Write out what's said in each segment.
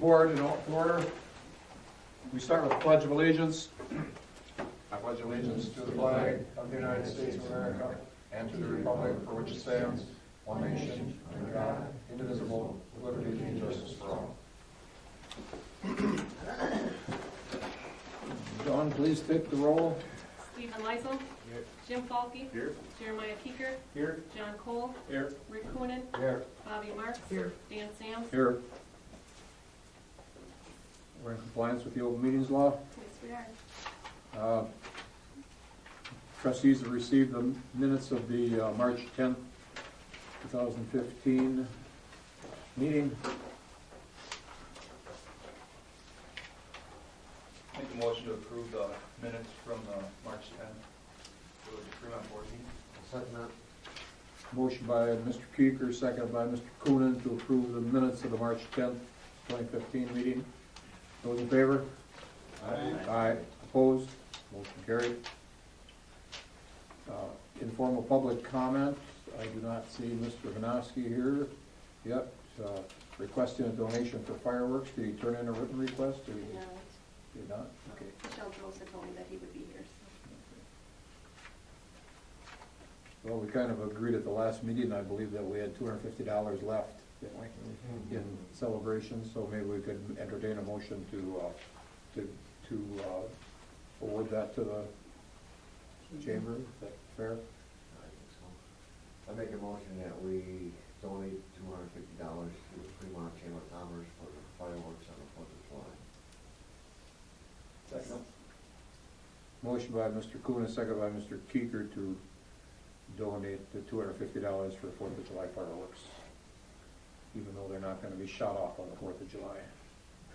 board in order. We start with the Pledge of Allegiance. I pledge allegiance to the flag of the United States of America and to the republic for which it stands, one nation, under God, indivisible, with liberty and justice for all. John, please take the roll. Stephen Lyssel. Here. Jim Falke. Here. Jeremiah Kiecker. Here. John Kohl. Here. Rick Coenen. Here. Bobbi Marks. Here. Dan Sams. Here. We're in compliance with the open meetings law. Yes, we are. Trustees have received the minutes of the March 10th, 2015 meeting. Make a motion to approve the minutes from the March 10th for the Fremont board meeting. Second that. Motion by Mr. Kiecker, seconded by Mr. Coenen to approve the minutes of the March 10th, 2015 meeting. Those in favor? Aye. Aye. Opposed? Motion carried. Informal public comment. I do not see Mr. Hojnacki here yet. Requesting a donation for fireworks. Did he turn in a written request? Or No, did not? Okay. Michelle Joseph told me that he would be here. Well, we kind of agreed at the last meeting, I believe, that we had $250 left, didn't we, in celebration, so maybe we could entertain a motion to forward that to the chamber. Is that fair? I think so. I make a motion that we donate $250 to the Fremont Chamber of Commerce for the fireworks on the 4th of July. Second. Motion by Mr. Coenen, second by Mr. Kiecker to donate the $250 for the 4th of July fireworks, even though they're not going to be shot off on the 4th of July.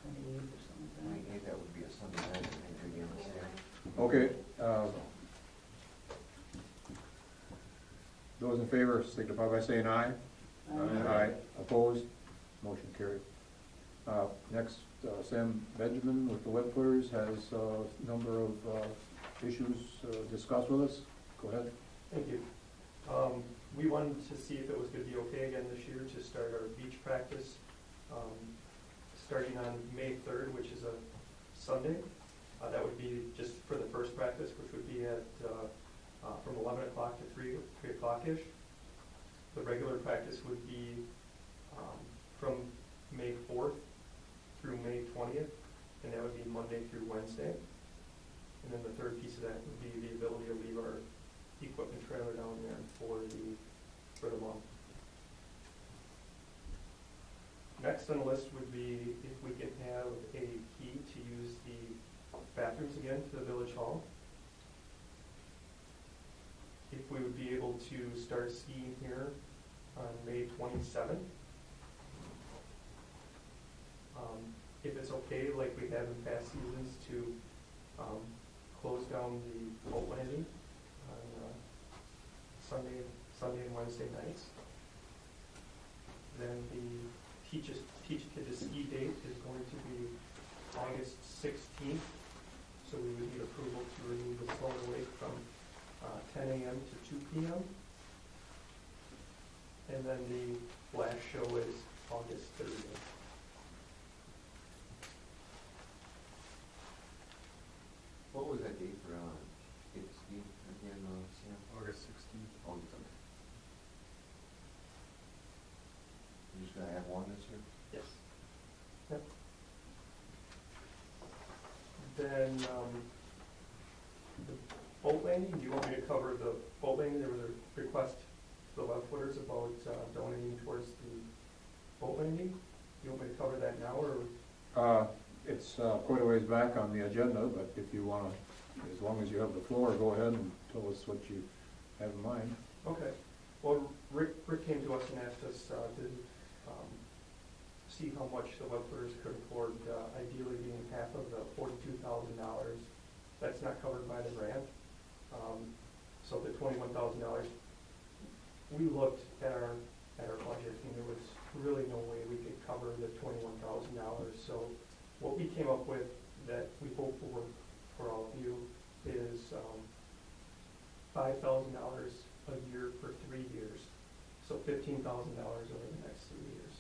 28 or something. 28, that would be a Sunday night, I think, again, the same. Okay. Those in favor signify by saying aye. Aye. Opposed? Motion carried. Next, Sam Benjamin with the Webfooters has a number of issues discussed with us. Go ahead. Thank you. We wanted to see if it was going to be okay again this year to start our beach practice starting on May 3rd, which is a Sunday. That would be just for the first practice, which would be at from 11 o'clock to 3 o'clock-ish. The regular practice would be from May 4th through May 20th, and that would be Monday through Wednesday. And then the third piece of that would be the ability to leave our equipment trailer down there for the month. Next on the list would be if we can have a key to use the bathrooms again to the village hall. If we would be able to start skiing here on May 27th. If it's okay, like we have in past seasons, to close down the boat landing on Sunday and Wednesday nights. Then the Teach a Kid to Ski date is going to be August 16th. So we would need approval to remove the snow and wake from 10 a.m. to 2 p.m. And then the flash show is August 30th. What was that date for skate ski again, Sam? August 16th. August 10th. You're just gonna have one this year? Yes. Yep. Then the boat landing, do you want me to cover the boat landing? There was a request to the Webfooters about donating towards the boat landing. Do you want me to cover that now, or? It's quite a ways back on the agenda, but if you want to, as long as you have the floor, go ahead and tell us what you have in mind. Okay. Well, Rick came to us and asked us to see how much the Webfooters could afford, ideally being half of the $42,000. That's not covered by the grant. So the $21,000, we looked at our budget and there was really no way we could cover the $21,000. So what we came up with that we hope will work for all of you is $5,000 a year for 3 years. So $15,000 over the next 3 years.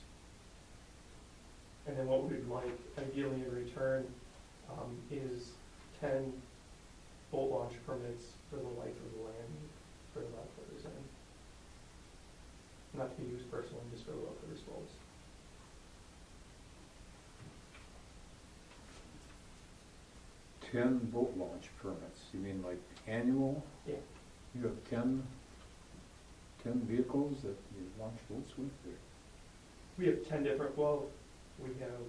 And then what we'd like ideally in return is 10 boat launch permits for the life of the land for the Webfooters, and not to be used personally, just for the Webfooters boats. Ten boat launch permits, you mean like annual? Yeah. You have 10 vehicles that you launch boats with, or? We have 10 different, well, we have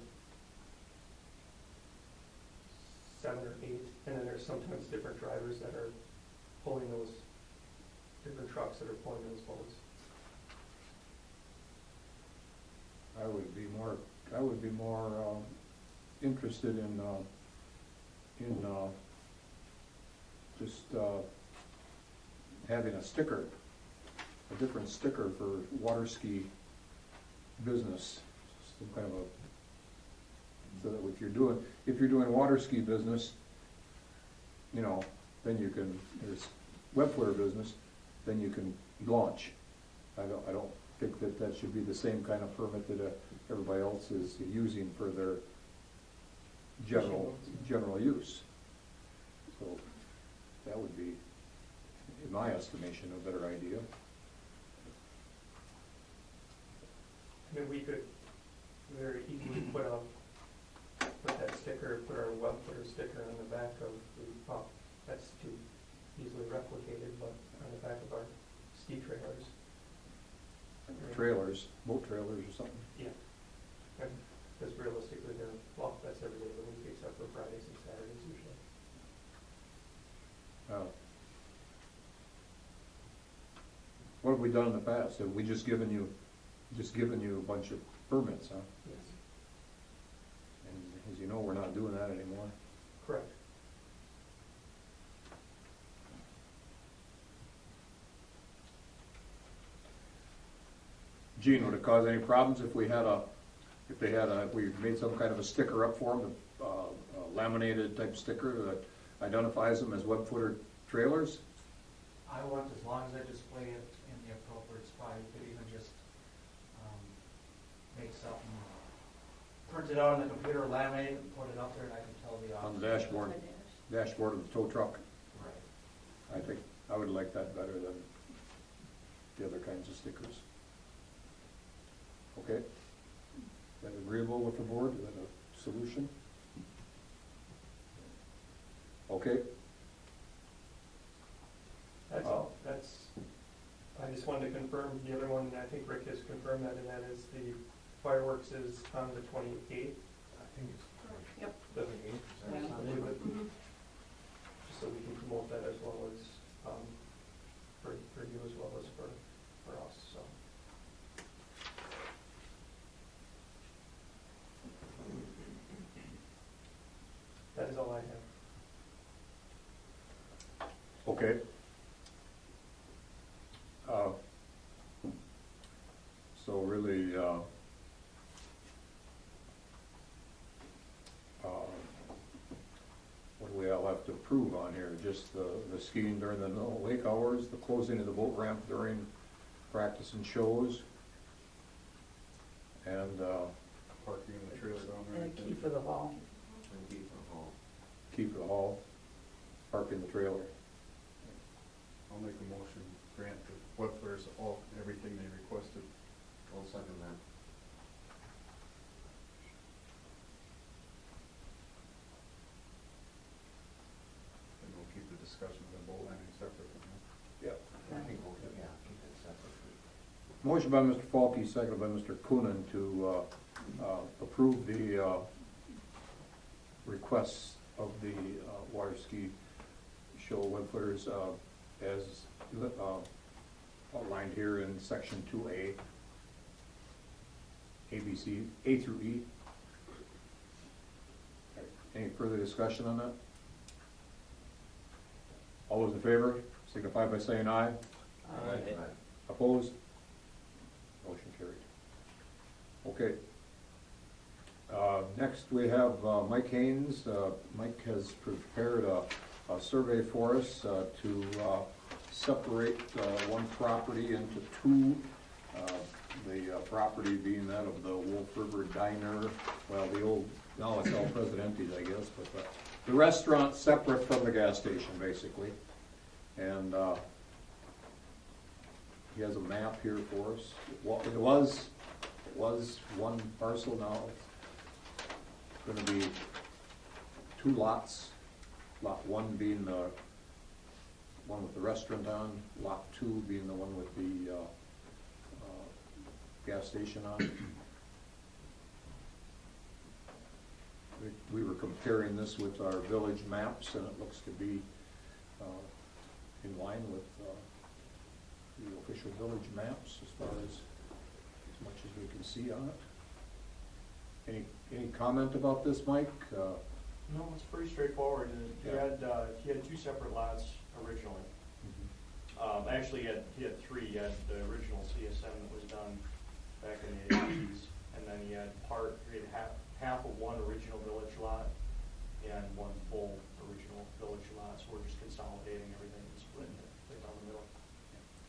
7 or 8, and then there's sometimes different drivers that are pulling those, different trucks that are pulling those boats. I would be more interested in just having a sticker, a different sticker for water ski business, some kind of a, so that if you're doing water ski business, you know, then you can, there's web footer business, then you can launch. I don't think that should be the same kind of permit that everybody else is using for their general use. So that would be, in my estimation, a better idea. I mean, we could very easily put that sticker, put our Webfooter sticker on the back of the, well, that's too easily replicated, but on the back of our ski trailers. Trailers, boat trailers or something. Yeah. Because realistically, well, that's every day of the week except for Fridays and Saturdays usually. What have we done in the past? Have we just given you a bunch of permits, huh? Yes. And as you know, we're not doing that anymore. Correct. Gene, would it cause any problems if we made some kind of a sticker up for them, a laminated type sticker that identifies them as web footer trailers? I want, as long as I display it in the appropriate spot, you could even just make something, print it out on the computer, laminate it, and put it up there, and I can tell the officer. On the dashboard, dashboard of the tow truck. Right. I think I would like that better than the other kinds of stickers. Okay? Is that agreeable with the board? Is that a solution? Okay? That's all. I just wanted to confirm, the other one, I think Rick has confirmed that, and that is the fireworks is on the 28th. I think it's Yep. The 28th, Yeah. Mhm. Just so we can promote that as well as, for you as well as for us, so. That is all I have. Okay. So really, what do we all have to approve on here? Just the skiing during the lake hours, the closing of the boat ramp during practice and shows, and Parking in the trailer down there. And a key for the hall. And keep the hall. key for the hall, parking the trailer. I'll make a motion, grant the Webfooters everything they requested. I'll second that. And we'll keep the discussion of the boat landing separate from that. Yeah. I think we'll, yeah, keep it separate. Motion by Mr. Falke, seconded by Mr. Coenen to approve the requests of the water ski show Webfooters as outlined here in section 2A, ABC, A through E. Any further discussion on that? All those in favor, signify by saying aye. Right. Opposed? Motion carried. Okay. Next, we have Mike Haynes. Mike has prepared a survey for us to separate one property into two the property being that of the Wolf River Diner, well, the old, now it's El Presidente's, I guess, but the restaurant's separate from the gas station, basically. And he has a map here for us. Well, it was one parcel, now it's gonna be two lots. Lot one being the one with the restaurant on, lot two being the one with the gas station on. We were comparing this with our village maps, and it looks to be in line with the official village maps as far as much as we can see on it. Any comment about this, Mike? No, it's pretty straightforward. He Yeah. had two separate lots originally. Actually, he had three. He had the original CSM that was done back in the 80s, and then he had half of one original village lot and one full original village lot. So we're just consolidating everything and splitting it right down the middle,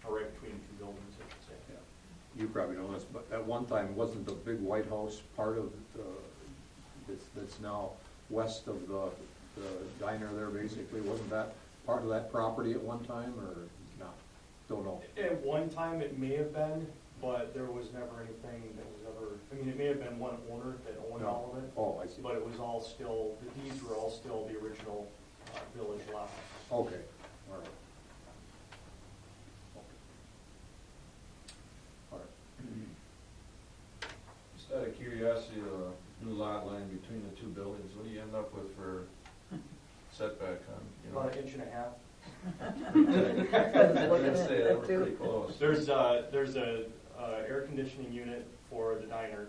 or right between the two buildings, I should say. Yeah. You probably know this, but at one time, wasn't the big White House part of that's now west of the diner there, basically? Wasn't that part of that property at one time, or not? Don't know. At one time, it may have been, but there was never anything that was ever, I mean, it may have been one owner that owned all of it, Oh, I see. but it was all still, the deeds were all still the original village lot. Okay, all right. All right. Just out of curiosity, the new lot line between the two buildings, what do you end up with for setback on, you know? About an inch and a half. I was gonna say, that we're pretty close. There's a air conditioning unit for the diner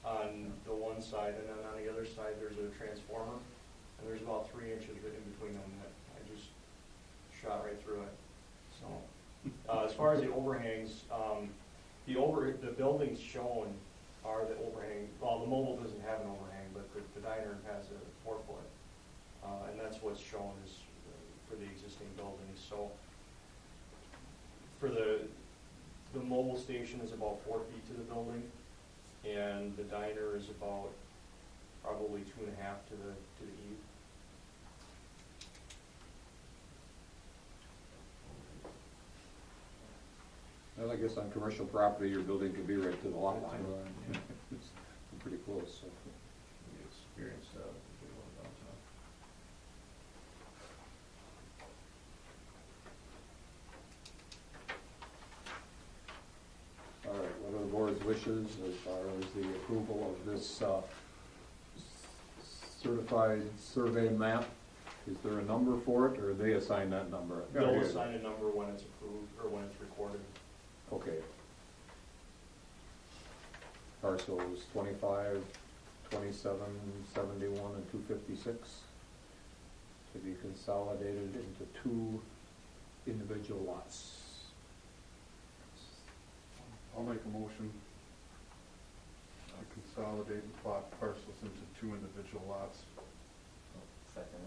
on the one side, and then on the other side, there's a transformer, and there's about 3 inches in between them that I just shot right through it. So, as far as the overhangs, the buildings shown are the overhang. Well, the mobile doesn't have an overhang, but the diner has a 4-foot, and that's what's shown is for the existing buildings. So, for the mobile station is about 4 feet to the building, and the diner is about probably 2.5 to the eve. Well, I guess on commercial property, your building could be right to the lot line. Yeah. It's pretty close, so. We experienced that if we went downtown. All right, what are the board's wishes as far as the approval of this certified survey map? Is there a number for it, or they assign that number? They'll assign a number when it's approved, or when it's recorded. Okay. Parcels 25, 27, 71, and 256 to be consolidated into 2 individual lots. I'll make a motion to consolidate and plot parcels into 2 individual lots. Second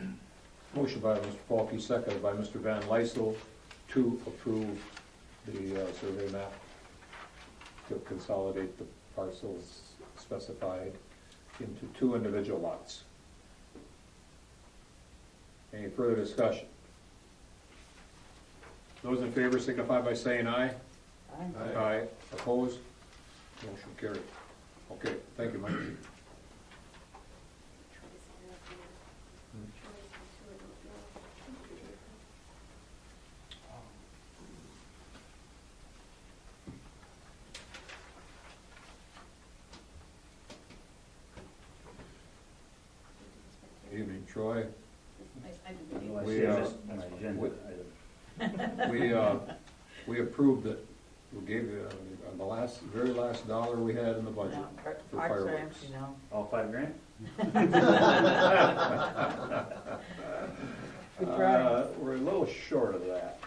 it. Motion by Mr. Falke, seconded by Mr. Van Lyssel to approve the survey map to consolidate the parcels specified into 2 individual lots. Any further discussion? Those in favor signify by saying aye. Aye. Aye. Opposed? Motion carried. Okay, thank you, Mike. Evening, Troy. We approved it. We gave you the very last dollar we had in the budget for fireworks. All $5 grand? We're a little short of that.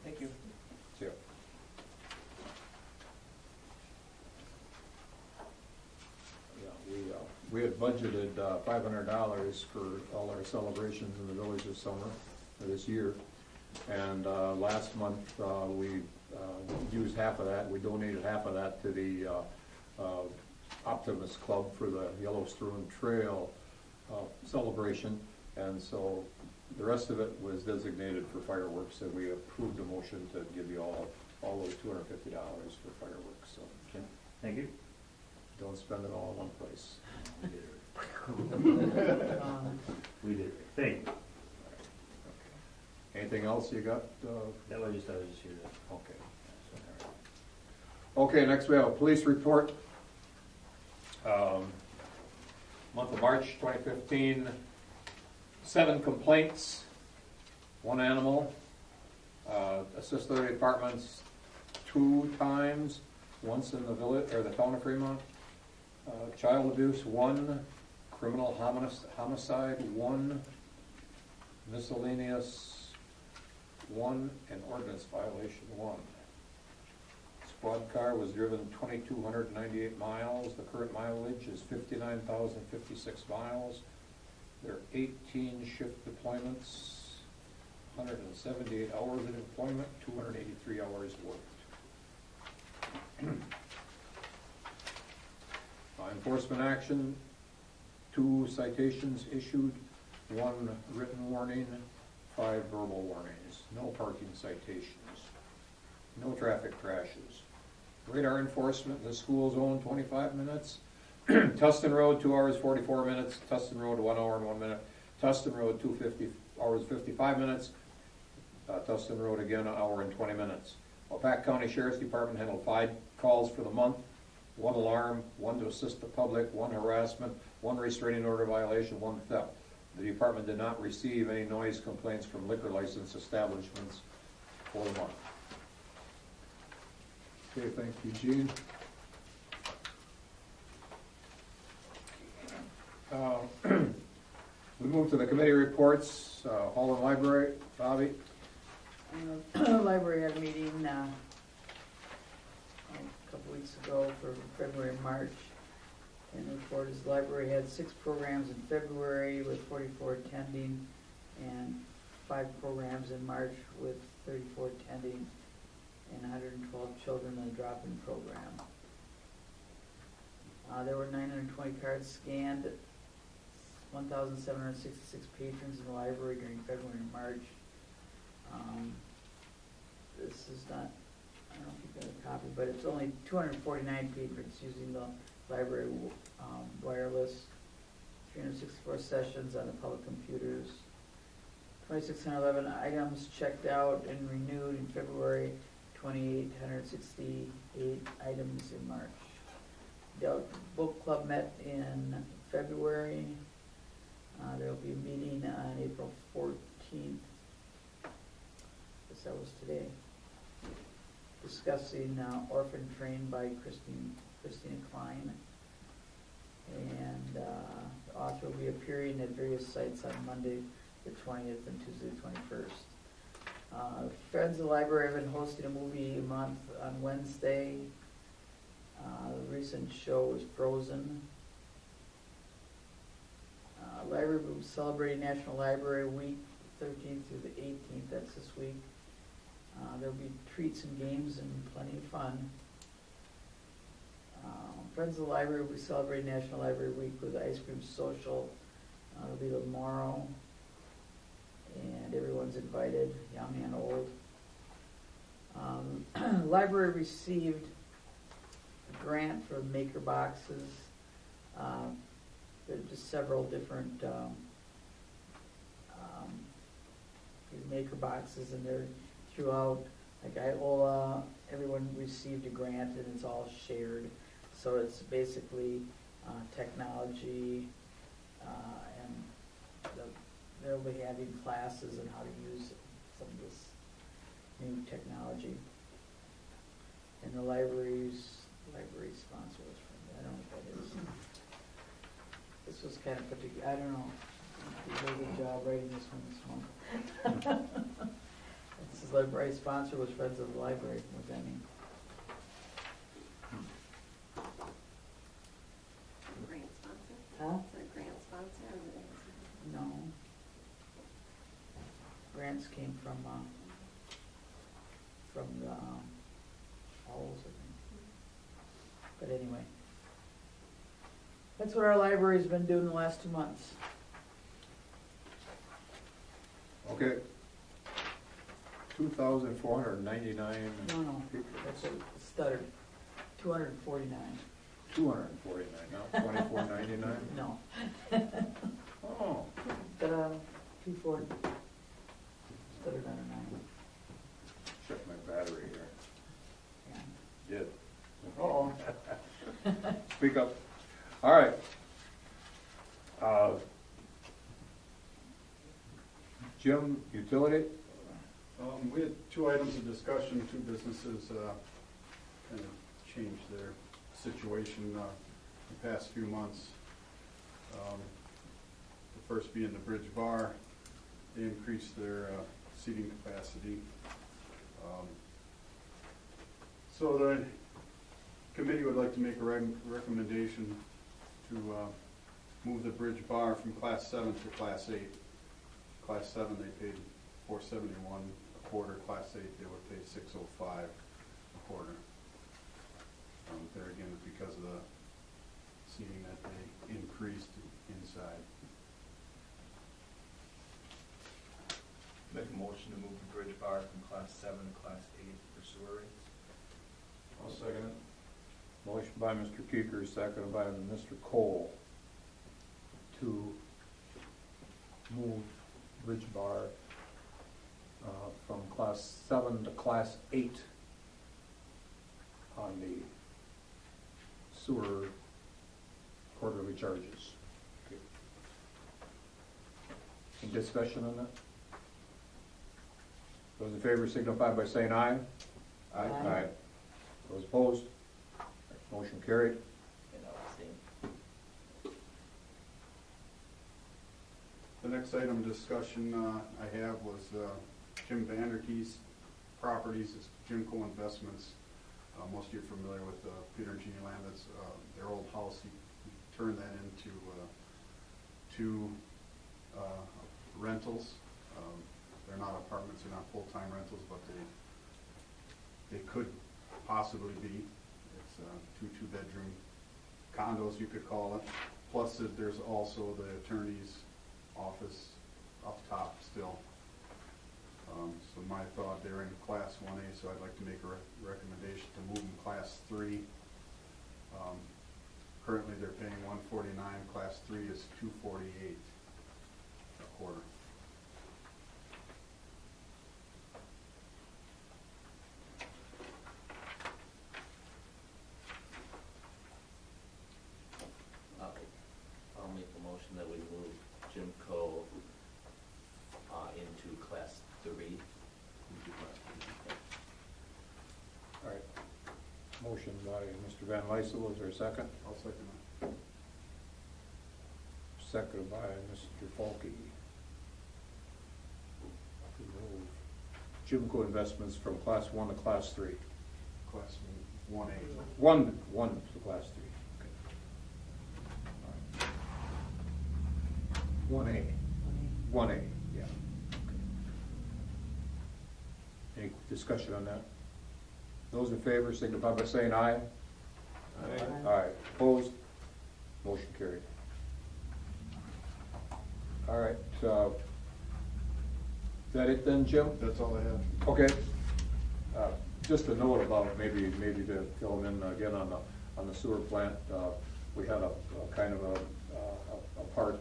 Thank you. Yeah. we had budgeted $500 for all our celebrations in the village this summer, or this year. And last month, we used half of that. We donated half of that to the Optimist Club for the Yellowstone Trail celebration. And so the rest of it was designated for fireworks, and we approved a motion to give you all those $250 for fireworks, so. Okay. Thank you. Don't spend it all in one place. We did. Thank you. Anything else you got? That was just, I was just here to. Okay. Okay, next we have a police report. Month of March 2015, 7 complaints, 1 animal. Assist other departments 2 times, once in the village, or the town of Fremont. Child abuse 1, criminal homicide 1, miscellaneous 1, and ordinance violation 1. Squad car was driven 2,298 miles. The current mileage is 59,056 miles. There are 18 shift deployments, 178 hours of deployment, 283 hours worked. Enforcement action, 2 citations issued, 1 written warning, 5 verbal warnings, no parking citations, no traffic crashes. Radar enforcement in the school zone, 25 minutes. Tustin Road, 2 hours, 44 minutes. Tustin Road, 1 hour and 1 minute. Tustin Road, 2 hours, 55 minutes. Tustin Road again, 1 hour and 20 minutes. Falke County Sheriff's Department handled 5 calls for the month. 1 alarm, 1 to assist the public, 1 harassment, 1 restraining order violation, 1 theft. The department did not receive any noise complaints from liquor license establishments for the month. Okay, thank you, Gene. We move to the committee reports. Hall and Library, Bobbi. Library had a meeting a couple weeks ago for February and March. And the report is the library had 6 programs in February with 44 attending, and 5 programs in March with 34 attending, and 112 children in the drop-in program. There were 920 cards scanned, 1,766 patrons in the library during February and March. This is not, I don't know if you've got a copy, but it's only 249 patrons using the library wireless, 364 sessions on the public computers, 2,611 items checked out and renewed in February, 2,868 items in March. The book club met in February. There will be a meeting on April 14th. That was today, discussing Orphan Train by Christina Klein. And the author will be appearing at various sites on Monday the 20th and Tuesday the 21st. Friends of the Library have been hosting a movie month on Wednesday. The recent show was Frozen. Library will be celebrating National Library Week, 13th through the 18th, that's this week. There'll be treats and games and plenty of fun. Friends of the Library will be celebrating National Library Week with ice cream social. It'll be tomorrow, and everyone's invited, young and old. Library received a grant for maker boxes. There are just several different maker boxes, and they're throughout, like Iola, everyone received a grant and it's all shared. So it's basically technology, and they'll be having classes on how to use some of this new technology. And the library sponsor was from, I don't know what that is. This was kind of put together, I don't know, you did a good job writing this one this month. This is library sponsor was Friends of the Library. What does that mean? Grant sponsor. Huh? grants came from the, owls, I think. But anyway. That's what our library's been doing the last 2 months. Okay. 2,499. No, that's a stuttered. 249. 249, not 2,499? No. Oh, Ta-da, 240. Stuttered on a 9. check my battery here. Yeah. Did. Uh-oh. Speak up. All right. Jim, utility? We had 2 items of discussion, 2 businesses kind of changed their situation the past few months. The first being the Bridge Bar. They increased their seating capacity. So the committee would like to make a recommendation to move the Bridge Bar from Class 7 to Class 8. Class 7, they paid $471 a quarter. Class 8, they would pay $605 a quarter. There again, because of the seating that they increased inside. Make a motion to move the Bridge Bar from Class 7 to Class 8 for sewer rates. I'll second it. Motion by Mr. Kiecker, seconded by Mr. Kohl to move Bridge Bar from Class 7 to Class 8 on the sewer quarterly charges. Okay. Any discussion on that? Those in favor signify by saying aye. Aye. Aye. Those opposed? Motion carried. And I'll abstain. The next item of discussion I have was Jim Vanderkee's properties. It's Jimco Investments. Most of you are familiar with Peter and Jeannie Land. That's their old house. He turned that into 2 rentals. They're not apartments, they're not full-time rentals, but they could possibly be. It's 2 two-bedroom condos, you could call it. Plus, there's also the attorney's office up top still. So my thought, they're in Class 1A, so I'd like to make a recommendation to move them Class 3. Currently, they're paying $149. Class 3 is $248 a quarter. I'll make the motion that we move Jim Cohl into Class 3. All right. Motion by Mr. Van Lyssel, is there a second? I'll second that. Seconded by Mr. Falke. To move Jimco Investments from Class 1 to Class 3. Class 1A. One to Class 3. All right. 1A. 1A, yeah. Any discussion on that? Those in favor signify by saying aye. Aye. Aye. Opposed? Motion carried. All right, is that it then, Jim? That's all I have. Okay. Just a note about maybe to fill them in again on the sewer plant. We had a kind of a part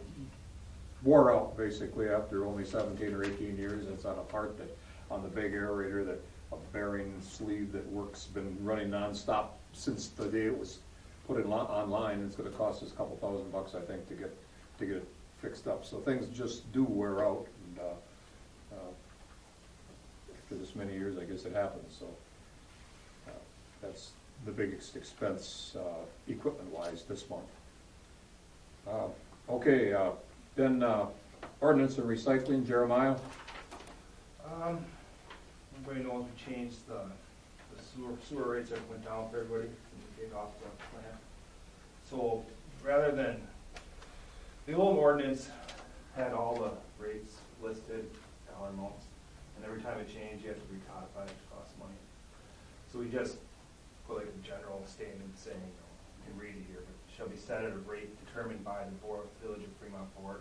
wore out basically after only 17 or 18 years. It's on a part that on the big aerator, that a bearing sleeve that works, been running nonstop since the day it was put in online. It's going to cost us a couple $1,000, I think, to get it fixed up. So things just do wear out, and after this many years, I guess it happens. So that's the biggest expense equipment-wise this month. Okay, then ordinance and recycling, Jeremiah. Everybody knows we changed the sewer rates that went down for everybody when we take off the plant. So rather than, the old ordinance had all the rates listed, dollar amounts. and every time it changes, you have to recodify, which costs money. So we just put like a general statement saying, you can read it here, but shall be set at a rate determined by the board, Village of Fremont Board.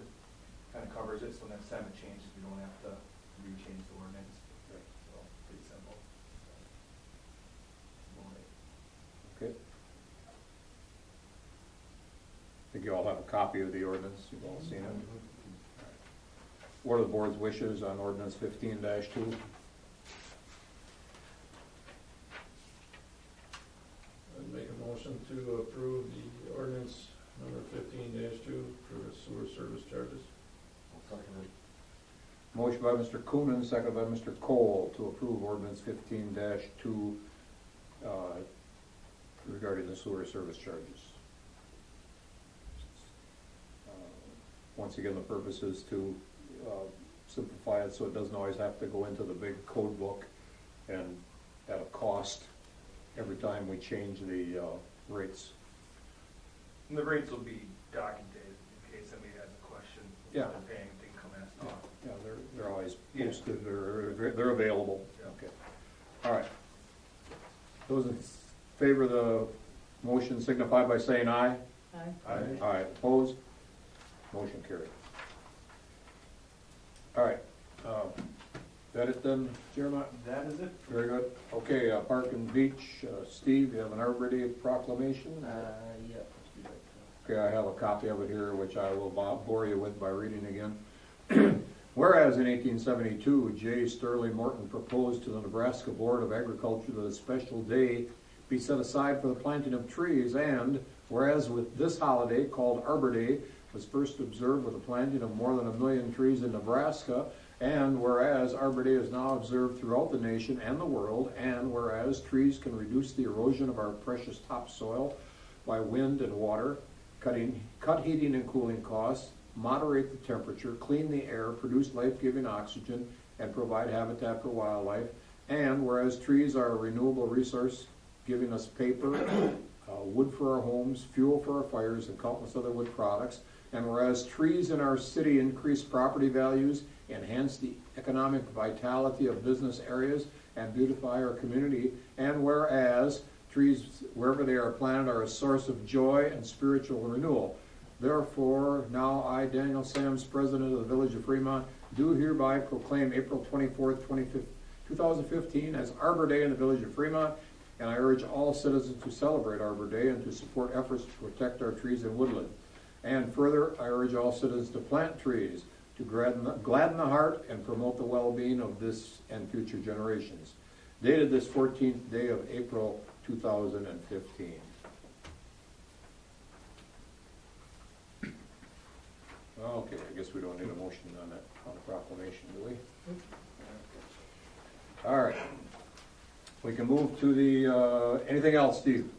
Kind of covers it, so next time it changes, we don't have to re-change the ordinance. So, pretty simple. Okay. I think you all have a copy of the ordinance, you've all seen it. What are the board's wishes on ordinance 15-2? I'd make a motion to approve the ordinance number 15-2 for the sewer service charges. I'll second it. Motion by Mr. Coenen, second by Mr. Kohl to approve ordinance 15-2 regarding the sewer service charges. Once again, the purpose is to simplify it so it doesn't always have to go into the big code book and at a cost every time we change the rates. And the rates will be documented in case somebody has a question. Yeah. They're paying, they can come ask us. Yeah, they're always posted, they're available. Yeah. Okay. All right. Those in favor of the motion signify by saying aye. Aye. Aye. Opposed? Motion carried. All right. That it then, Jeremiah? That is it. Very good. Okay, Park and Beach, Steve, you have an Arbor Day proclamation? Yeah. Okay, I have a copy of it here, which I will bore you with by reading again. Whereas in 1872, J. Sterling Morton proposed to the Nebraska Board of Agriculture that a special day be set aside for the planting of trees, and whereas with this holiday, called Arbor Day, was first observed with the planting of more than 1 million trees in Nebraska, and whereas Arbor Day is now observed throughout the nation and the world, and whereas trees can reduce the erosion of our precious topsoil by wind and water, cut heating and cooling costs, moderate the temperature, clean the air, produce life-giving oxygen, and provide habitat for wildlife, and whereas trees are a renewable resource giving us paper, wood for our homes, fuel for our fires, and countless other wood products, and whereas trees in our city increase property values, enhance the economic vitality of business areas, and beautify our community, and whereas trees, wherever they are planted, are a source of joy and spiritual renewal. Therefore, now I, Daniel Sams, President of the Village of Fremont, do hereby proclaim April 24th, 2015 as Arbor Day in the Village of Fremont, and I urge all citizens to celebrate Arbor Day and to support efforts to protect our trees and woodland. And further, I urge all citizens to plant trees to gladden the heart and promote the well-being of this and future generations. Dated this 14th day of April 2015. Okay, I guess we don't need a motion on that on the proclamation, do we? All right. We can move to the, anything else, Steve?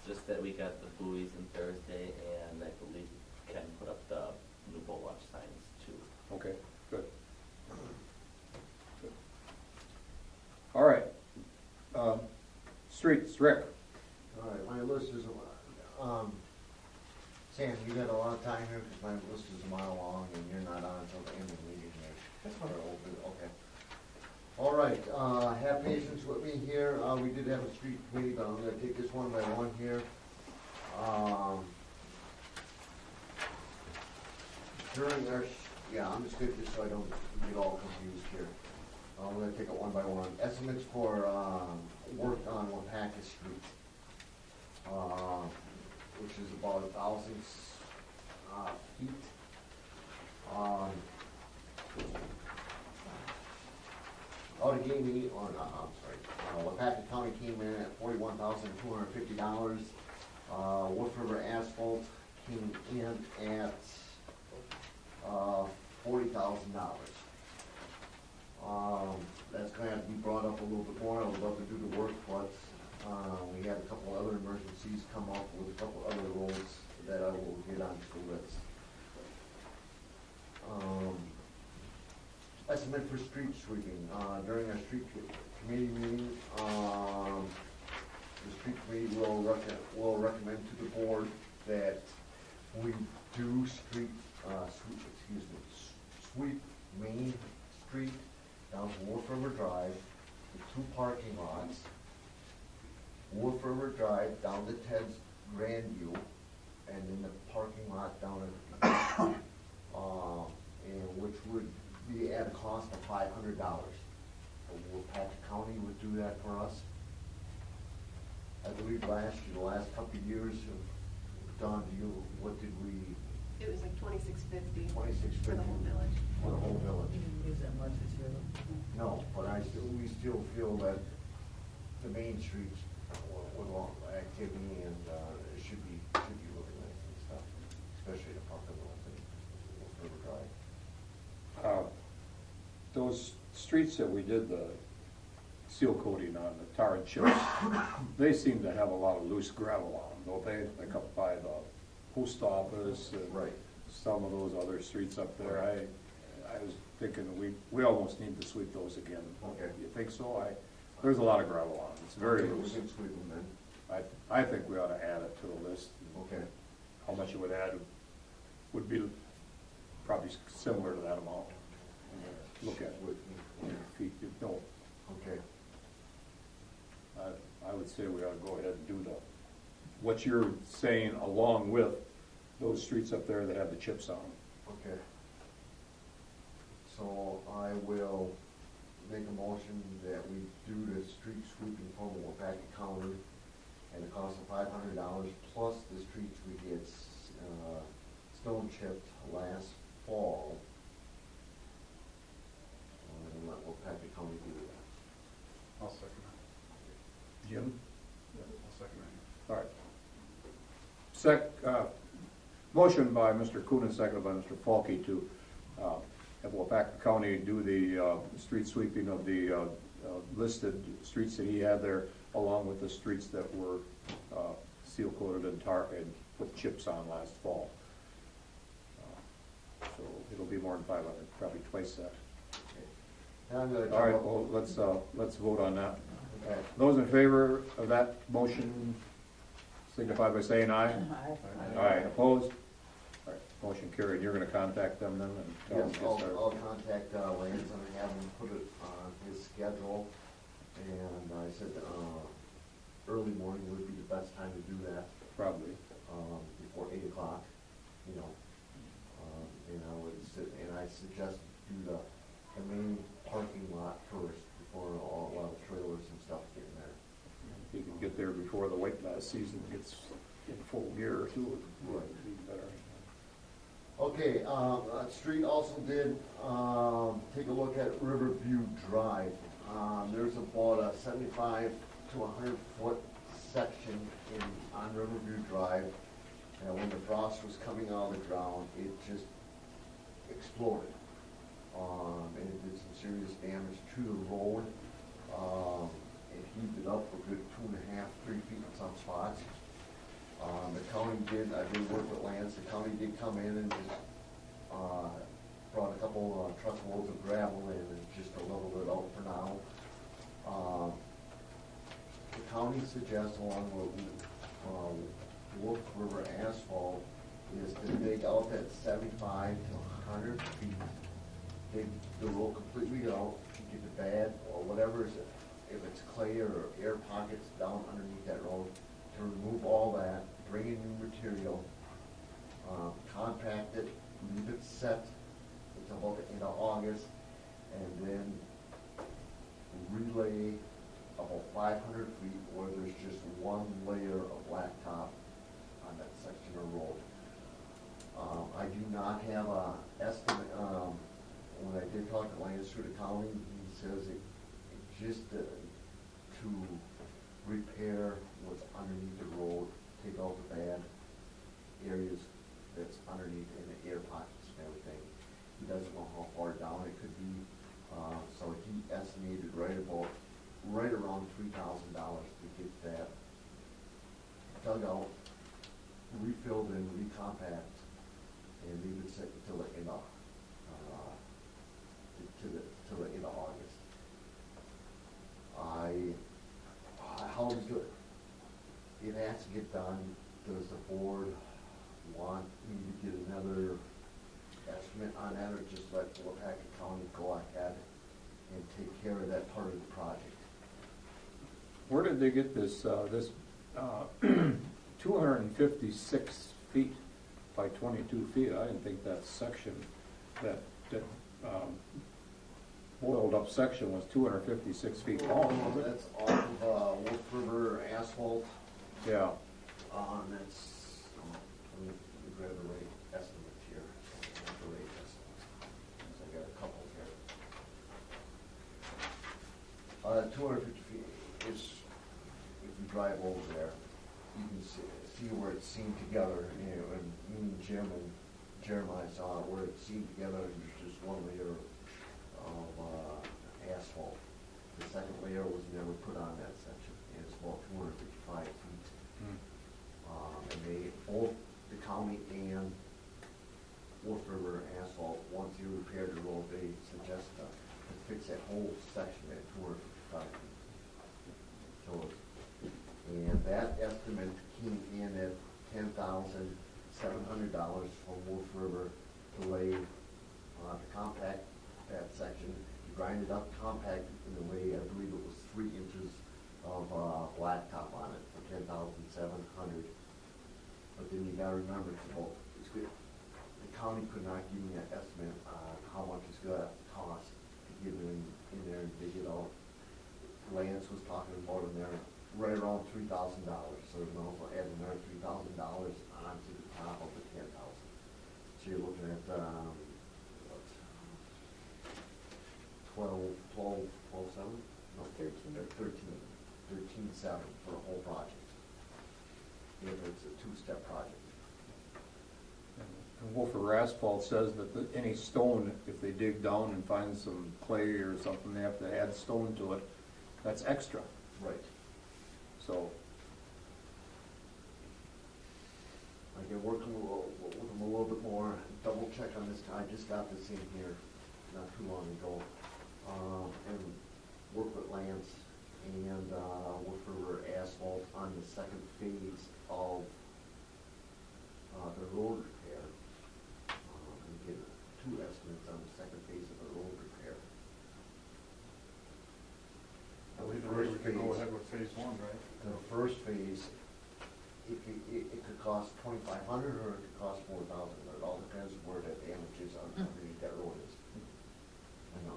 Just that we got the buoys on Thursday, and I believe Ken put up the new boat launch signs too. Okay, good. Good. All right. Streets, Rick. All right, my list is, Sam, you got a lot of time here, because my list is a mile long, and you're not on until the end of the meeting here. That's fine. Okay. All right, have patience with me here. We did have a street committee, but I'm gonna take this one by one here. During our, I'm just gonna, just so I don't get all confused here. I'm gonna take it one by one. Estimates for, work on Hojnacki Street, which is about 1,000 feet. Webfooters County came in at $41,250. Wolf River Asphalt came in at $40,000. That's gonna have to be brought up a little bit more. I would love to do the work, but we had a couple other emergencies come up with a couple other roads that I will get onto the list. Estimate for street sweeping. During our street committee meeting, the street committee will recommend to the board that we do sweep Main Street down to Wolf River Drive, the 2 parking lots, Wolf River Drive down to Ted's Grandview, and then the parking lot down at, and which would be at a cost of $500. Patrick County would do that for us. I believe the last couple of years, Don, what did we, It was like $26.50 $26.50 for the whole village. for the whole We village? didn't use that much this year though. No, but we still feel that the main streets with a lot of activity and, it should be really nice and stuff, especially the parking lots and Wolf River Drive. Those streets that we did the seal coating on, the tar and chips, they seem to have a lot of loose gravel on them, don't they? Like up by the post office and Right. some of those other streets up there. I was thinking we almost need to sweep those again. Okay. You think so? There's a lot of gravel on them. It's very Okay, loose. We can sweep them then. I think we ought to add it to the list. Okay. How much it would add would be probably similar to that amount. Look at it with feet, you know. Okay. I would say we ought to go ahead and do what you're saying along with those streets up there that have the chips on them. Okay. So I will make a motion that we do the street sweeping from Waupaca County at a cost of $500 plus the streets we did stone chipped last fall. And let Waupaca County do that. I'll second that. Jim? I'll second that. All right. Motion by Mr. Coenen, seconded by Mr. Falke to have Waupaca County do the street sweeping of the listed streets that he had there, along with the streets that were seal coated and put chips on last fall. So it'll be more than 500, probably twice that. Now I'm gonna All right, well, let's vote on that. Okay. Those in favor of that motion signify by saying aye. Aye. Aye, opposed? All right, motion carried. You're gonna contact them then and tell them Yes, to get started? I'll contact Lance and have him put it on his schedule. And I said, early morning would be the best time to do that, Probably. before 8 o'clock, you know. And I suggest do the main parking lot first before a lot of trailers and stuff get in there. If you can get there before the white glass season gets in full gear too, it would be better. Okay, street also did, take a look at Riverview Drive. There's about a 75 to 100 foot section on Riverview Drive. And when the frost was coming out of the ground, it just exploded. And it did some serious damage to the road. It heaved it up a good 2.5, 3 feet in some spots. The county did, I did work with Lance, the county did come in and just, brought a couple truckloads of gravel in and just to level it out for now. The county suggests along with, Wolf River asphalt is to dig out that 75 to 100 feet, dig the road completely out, get the bad or whatever, if it's clay or air pockets down underneath that road, to remove all that, bring in new material, compact it, leave it set until about the end of August, and then relay about 500 feet where there's just one layer of blacktop on that section of road. I do not have a estimate, when I did talk to Lance through the county, he says it just to repair what's underneath the road, take out the bad areas that's underneath in the air pockets and everything. He doesn't know how far down it could be, so he estimated right around $3,000 to get that dug out, refilled and recompact, and leave it set until the end of till the end of August. How does it has to get done? Does the board want me to get another estimate on that, or just let Waupaca County go ahead and Where did they get this, 256 feet by 22 feet? I didn't think that section, that boiled up section was 256 feet long, was it? That's off of Wolf River asphalt. Yeah. That's, let me grab the rate estimate here. The rate estimate. So I got a couple here. 250 feet, it's, if you drive over there, you can see where it's seamed together, you know, and me and Jim and Jeremiah saw where it's seamed together, and there's just one layer of asphalt. The second layer was never put on that section, and it's about 255 feet. And they, both the county and Wolf River Asphalt, once you repair the road, they suggest to fix that whole section at 255 feet. So, and that estimate came in at $10,700 from Wolf River to lay, to compact that section. You grind it up, compact it in a way, I believe it was 3 inches of blacktop on it for $10,700. But then you gotta remember, it's good. The county could not give me an estimate on how much it's gonna cost to get it in there and dig it out. Lance was talking about in there, right around $3,000, so you know, we'll add another $3,000 onto the top of the 10,000. So you're looking at, what, 12.7? No, 13.7 for a whole project. If it's a 2-step project. And Wolf River Asphalt says that any stone, if they dig down and find some clay or something, they have to add stone to it. That's extra. Right. So, I can work with them a little bit more, double check on this. I just got this in here not too long ago. And work with Lance and Wolf River Asphalt on the second phase of the road repair. And get 2 estimates on the second phase of the road repair. I believe we could go ahead with phase 1, right? The first phase, it could cost $2,500 or it could cost $4,000. It all depends where that damage is underneath that road is. I know.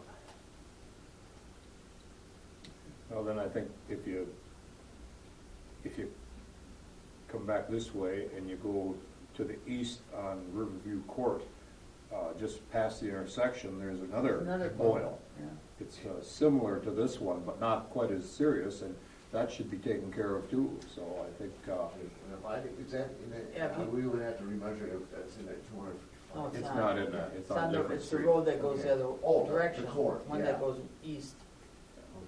well, then I think if you come back this way and you go to the east on Riverview Court, just past the intersection, there's another boil. Yeah. It's similar to this one, but not quite as serious, and that should be taken care of too. So I think, And if I think, is that in that, Yeah, we would have to remeasure if that's in that 200. No, it's not in that, it's on a different It's the street. road that goes Okay. the other Oh, direction. the court, One yeah. that goes east.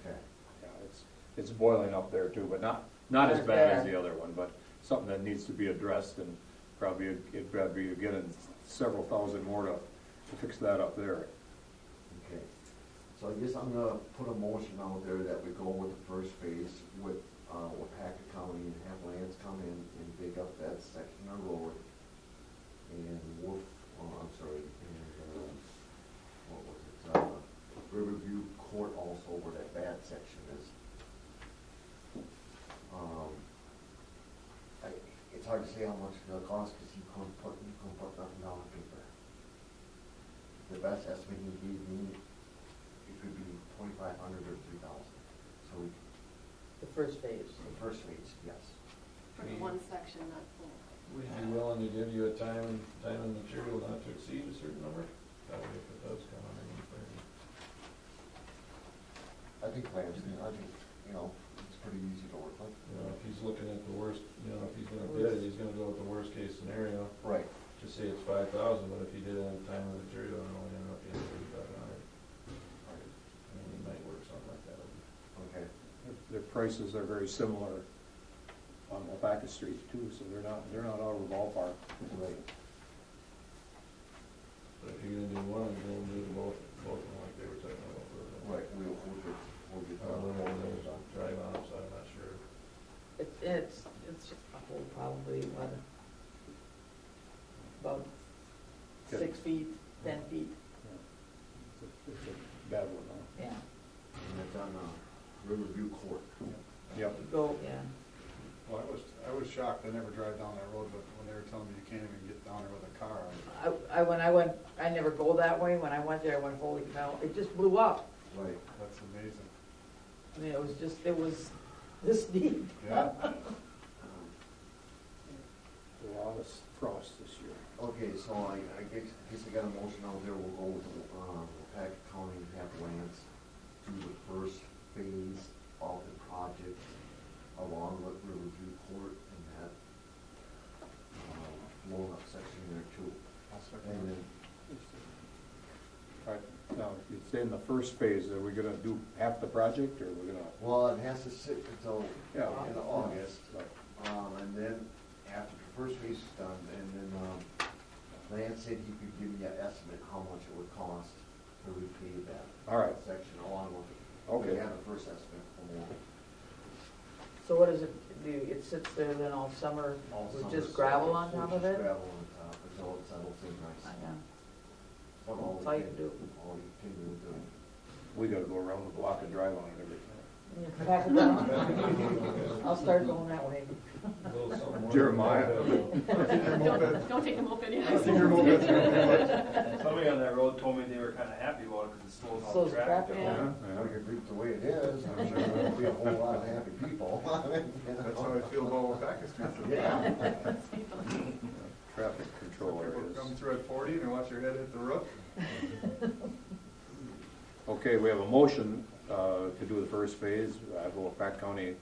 Okay. Yeah, it's boiling up there too, but not as Not bad as bad. the other one, but something that needs to be addressed, and probably it'd be getting several thousand more to fix that up there. Okay. So I guess I'm gonna put a motion out there that we go with the first phase with Packer County and have Lance come in and dig up that section of road. And Wolf, and, what was it, Riverview Court also where that bad section is. It's hard to say how much it's gonna cost because you couldn't put nothing down on paper. The best estimate he gave me, it could be $2,500 or $3,000. So The first phase. the first phase, yes. For the one section, not full. We'd be willing to give you a time and material not to exceed a certain number, that way if it does come underneath there. I think Lance, it's pretty easy to work with. You know, if he's looking at the worst, if he's gonna bid it, he's gonna go with the worst case scenario. Right. Just say it's 5,000, but if he did it on time and material, and only ended up getting 3,500. He might work something like that. Okay. The prices are very similar on Wapaka Street too, so they're not out of the ballpark. Right. But if you're gonna do one, you're gonna do both of them like they were talking about. Right, we'll get Drive on, so I'm not sure. It's a whole probably, about Good. 6 feet, 10 feet, It's a bad one, huh? yeah. And it's on Riverview Court. Yep. Go, yeah. Well, I was shocked, I never drive down that road, but when they were telling me you can't even get down there with a car, When I went, I never go that way. When I went there, I went, holy cow, it just blew up. Right. that's amazing. I mean, it was this deep. Yeah, A lot of frost this year. Okay, so I guess I got a motion out there, we'll go with, Pack County have Lance do the first phase of the project along with Riverview Court and that, blown up section there too. I'll second And that. then, All right, now, you say in the first phase, are we gonna do half the project, or we're gonna? well, it has to sit until Yeah. in August. Right. And then after the first phase is done, and then, Lance said he could give me an estimate how much it would cost to repave that. All right. Section along with it. Okay. We have a first estimate for more. So what does it do? It sits there then all summer All with summer, just so gravel on it's top of just it? gravel on top until it settles in nice. Yeah. But all That's all you we can do. All you can do is do it. We gotta go around the block and drive on it every time. Yeah, pack it down. I'll start going that way. Jeremiah. Don't take them open yet. Somebody on that road told me they were kinda happy about it because it slows all Slows the the traffic traffic down. down. We could leave the way it is, I'm sure there'll be a whole lot of happy people. That's how I feel about what Pack is doing. Yeah. Traffic control People areas. come through at 40 and they watch your head hit the roof. Okay, we have a motion to do the first phase. I go with Pack County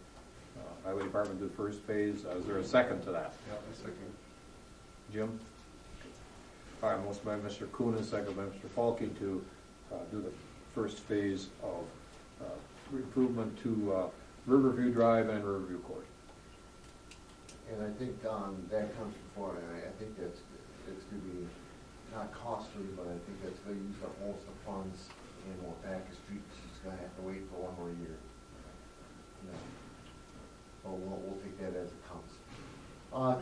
Highway Department do the first phase. Is there a second to that? Yeah, a second. Jim? All right, motion by Mr. Coenen, second by Mr. Falke to do the first phase of improvement to Riverview Drive and Riverview Court. And I think, that comes before, and I think it's gonna be not costly, but I think that's gonna use up most of the funds, and we'll back the street, she's gonna have to wait for one more year. Yeah. But we'll take that as it comes.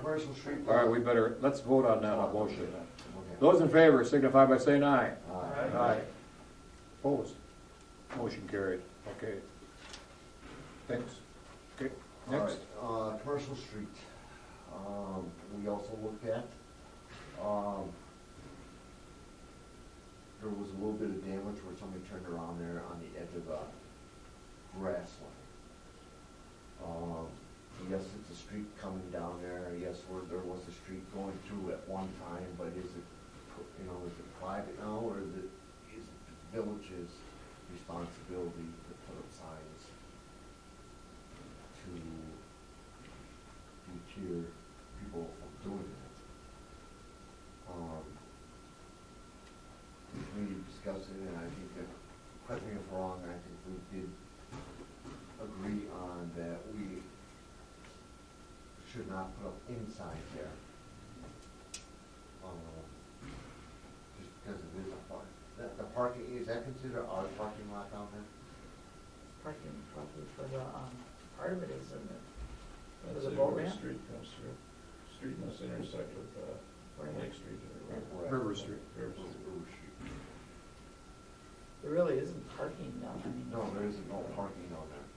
Commercial Street. All right, we better, let's vote on that motion then. Okay. Those in favor signify by saying aye. Aye. Aye. Opposed? Motion carried. Okay. Thanks. Okay, All next. right, Commercial Street, we also looked at. There was a little bit of damage where somebody turned around there on the edge of the grass line. Yes, it's a street coming down there, yes, there was a street going through at one time, but is it, is it private now, or is it the village's responsibility to put up signs to deter people from doing that? We discussed it, and I think that, correct me if I'm wrong, I think we did agree on that we should not put up inside there. Just because it is a park. The parking, is that considered our parking lot down there? Parking probably for the, part of it is in the, That's the it, boat where the ramp. street comes through. Street must intersect with Lake Street or River Street. River Street. River Street. There really isn't parking down, I mean. No, there isn't no parking down there.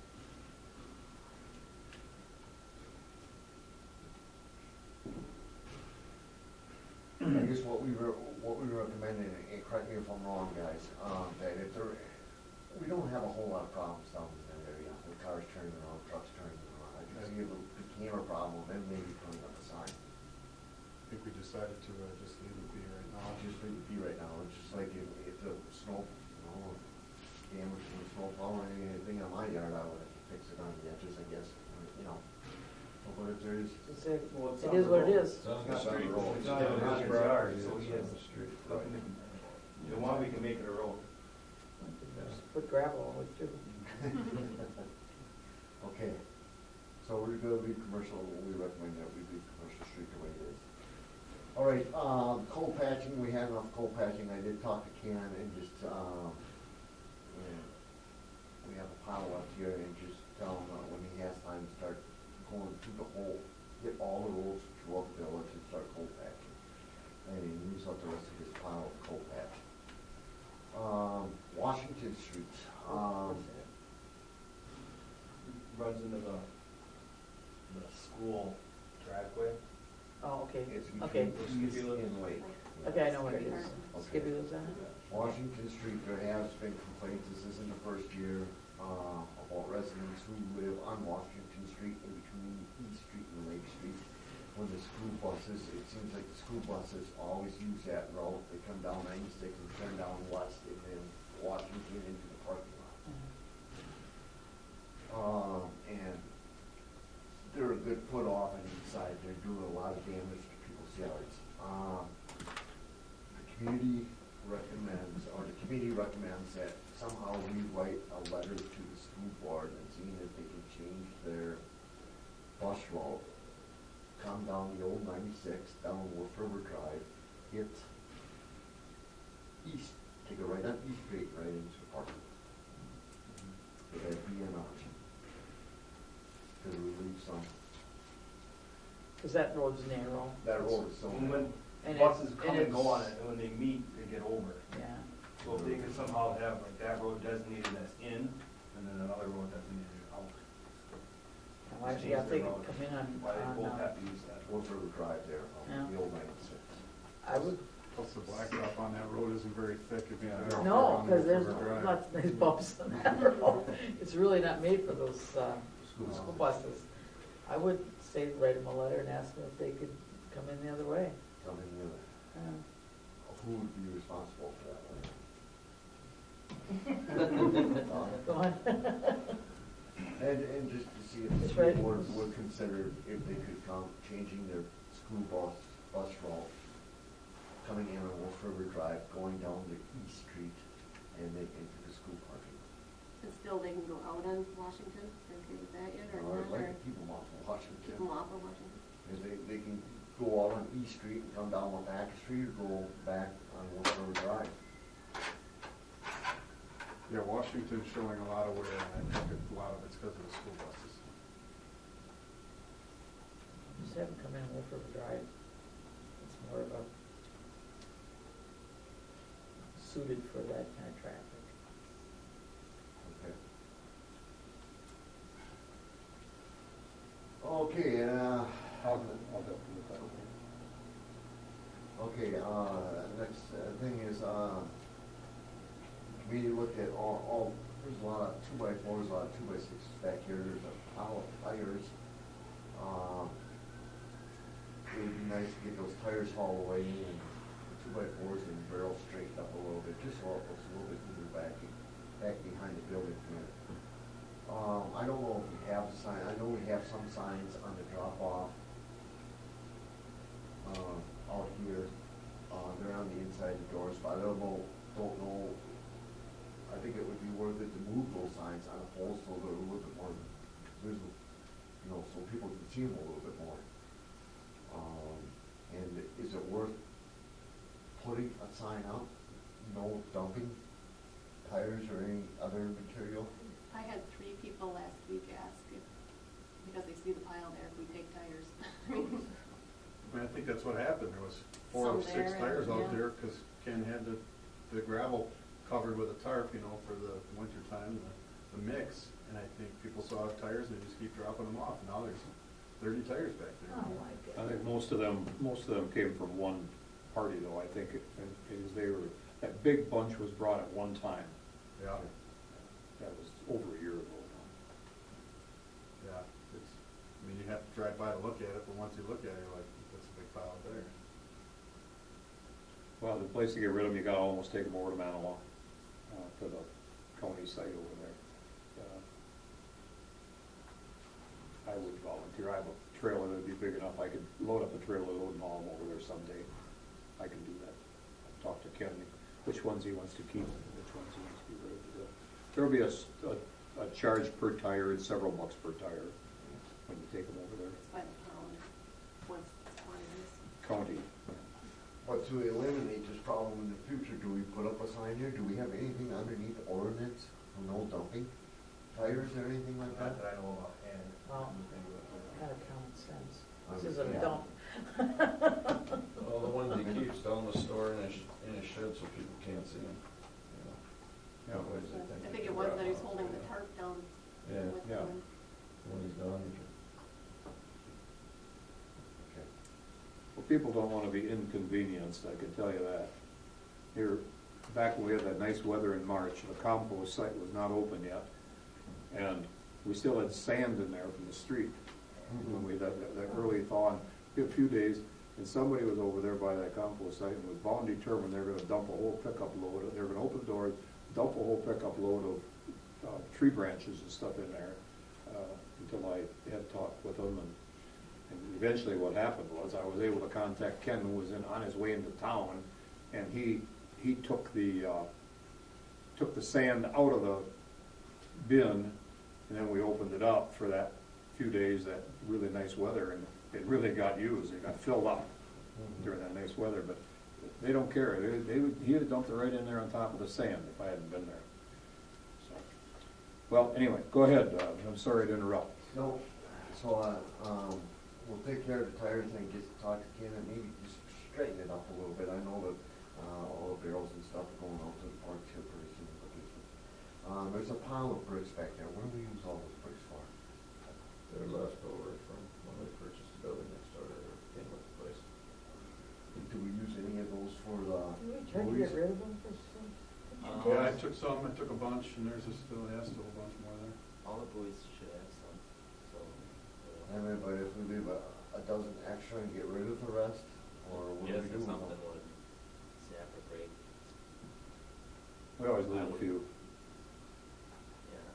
I guess what we recommended, and correct me if I'm wrong, guys, that if we don't have a whole lot of problems down in that area, with cars turning around, trucks turning around. I think we have a camera problem, and maybe putting up a sign. I think we decided to just leave it be right now. Just leave it be right now, it's just like if the snow, damage from the snow plow or anything on my yard, I would have to fix it on the edges, I guess, But if there is, It Well, it's it on is the what it road. is. It's on the It's not street. on the road. It's It's on not his his property, yard, it's so on he the has- street. If you want, we can make it a road. Just put gravel on it too. okay. So we're gonna leave commercial, we recommend that we leave commercial street the way it is. All right, coal patching, we had enough coal patching, I did talk to Ken and just, we have a pile up here and just tell him when he has time to start going through the whole, get all the roads throughout the village and start coal patching. And he leaves out the rest of his pile of coal patch. Washington Street, runs into the school driveway. Oh, okay, It's okay, between East and Lake. okay, I know what it is. Okay. Skippy lives on it? Washington Street, there has been complaints, this isn't the first year, about residents who live on Washington Street in between East Street and Lake Street. When the school buses, it seems like the school buses always use that route, they come down 96 and turn down west and then Washington into the parking lot. And they're a good foot off on each side, they're doing a lot of damage to people's yards. The community recommends that somehow we write a letter to the school board and seeing if they can change their bus route, come down the old 96, down Wolf River Drive, hit east, take a right on East Street, right into the parking lot. Would that be an option? To relieve some, Cause that road's narrow. that road is so. When And buses it- come and and go it's- on it, and when they meet, they get over. Yeah, So if they could somehow have like that road designated as in, and then another road designated out. now, actually, I think it come in Why they both on, have to use that. Wolf River Drive there, Yeah. the old 96. I would, Plus the blacktop on that road isn't very thick if you. Yeah. drive no, on cause Wolf there's River Drive. lots of nice bumps on that road. It's really not made for those, school buses. I would say write them a letter and ask them if they could come in the other way. Come in the other. Yeah. Who would be responsible for that? Go on. And just to see if the That's school right. board would consider if they could come changing their school bus route, coming in on Wolf River Drive, going down to East Street, and they into the school parking. And still they can go out on Washington, they're okay with that yet, or I'd not, like or to keep them off of keep Washington. them off of Washington? If they can go out on East Street and come down on Back Street, or go back on Wolf River Drive. Yeah, Washington's showing a lot of wear, and I think a lot of it's because of the school buses. Just have them come in and Wolf River Drive. It's more of a suited for that kind of traffic. Okay. Okay, I'll go with that. okay, next thing is, committee looked at all, there's a lot of 2x4s, a lot of 2x6s back here, there's a pile of tires. It would be nice to get those tires hauled away and the 2x4s and barrels straightened up a little bit, just so it looks a little bit easier back behind the building here. I don't know if we have the sign, I know we have some signs on the drop-off, out here, they're on the inside the doors, but I don't know, I think it would be worth it to move those signs on a pole so they're a little bit more visible, you know, so people can see them a little bit more. And is it worth putting a sign out, no dumping tires or any other material? I had 3 people last week ask if, because they see the pile there, if we take tires. I mean, I think that's what happened, there was 4 or 6 Some there, tires out yeah. there, because Ken had the gravel covered with a tarp, you know, for the winter time, the mix, and I think people saw the tires, and they just keep dropping them off, now there's 30 tires back there. Oh, my I think goodness. most of them came from one party though, I think, because they were, that big bunch was brought at one time. Yeah, That was over a year ago now. yeah, it's, I mean, you have to drive by to look at it, but once you look at it, you're like, that's a big pile there. Well, the place to get rid of them, you gotta almost take them over to Manawa, to the county site over there. I would volunteer, I have a trailer that'd be big enough, I could load up a trailer, load them all over there someday. I can do that. Talk to Ken, which ones he wants to keep, and which ones he wants to be rid of. There'll be a charge per tire, it's several bucks per tire when you take them over there. It's by the pound, once it's quantities. County. But to eliminate this problem in the future, do we put up a sign here? Do we have anything underneath ordinance for no dumping tires or anything like Not that? that I know of offhand. Well, kind of common sense. I This is a mean, yeah. dump. Well, the ones he keeps down the store in a shed so people can't see them. Yeah. I think it was that he's holding the tarp down. Yeah. with Yeah. one. when he's done. Okay. Well, people don't wanna be inconvenienced, I can tell you that. Here, back when we had that nice weather in March, the compost site was not open yet, and we still had sand in there from the street. When we had that early thaw, and a few days, and somebody was over there by that compost site and was bound determined they were gonna dump a whole pickup load, they were gonna open the doors, dump a whole pickup load of tree branches and stuff in there, until I had talked with them, and eventually what happened was, I was able to contact Ken, who was on his way into town, and he took the sand out of the bin, and then we opened it up for that few days, that really nice weather, and it really got used, it got filled up during that nice weather, but they don't care, he had dumped it right in there on top of the sand if I hadn't been there. So, well, anyway, go ahead, I'm sorry to interrupt. No, so, we'll take care of the tire thing, get to talk to Ken, and maybe just straighten it up a little bit. I know that, all the barrels and stuff are going out to the park here pretty soon, but there's a pile of bricks back there. What do we use all those bricks for? They're left over from when we purchased the building next door, or came with the place. Do we use any of those for the? Did we try to get rid of them for some? Yeah, I took some, I took a bunch, and there's still a bunch more there. All the buoys should have some, so. I mean, but if we leave a dozen extra and get rid of the rest, or what do Yes, we do if with something them? would snap or break, We always leave a few. yeah.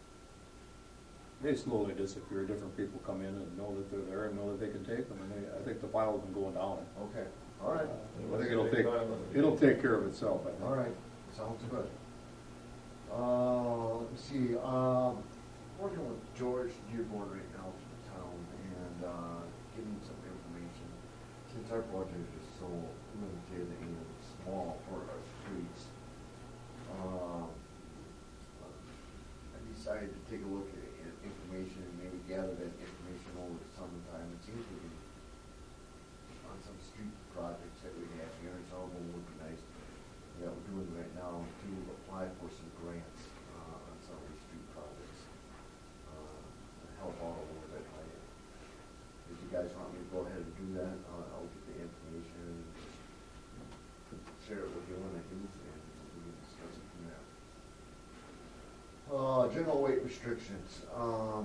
They slowly disappear, different people come in and know that they're there and know that they can take them, and I think the pile's been going down. Okay, all right, I think it'll take care of itself, I think. all right, sounds good. Let me see, working with George Dearborn right now for the town and, getting some information. Since our budget is so limited and small for our streets, I decided to take a look at information and maybe gather that information over the summertime and see if we can, on some street projects that we have here, some of them would be nice that we're doing right now, to apply for some grants, on some of these street projects, to help out a little bit. If you guys want me to go ahead and do that, I'll get the information and share it with you when I do, and we can discuss it from there. General weight restrictions,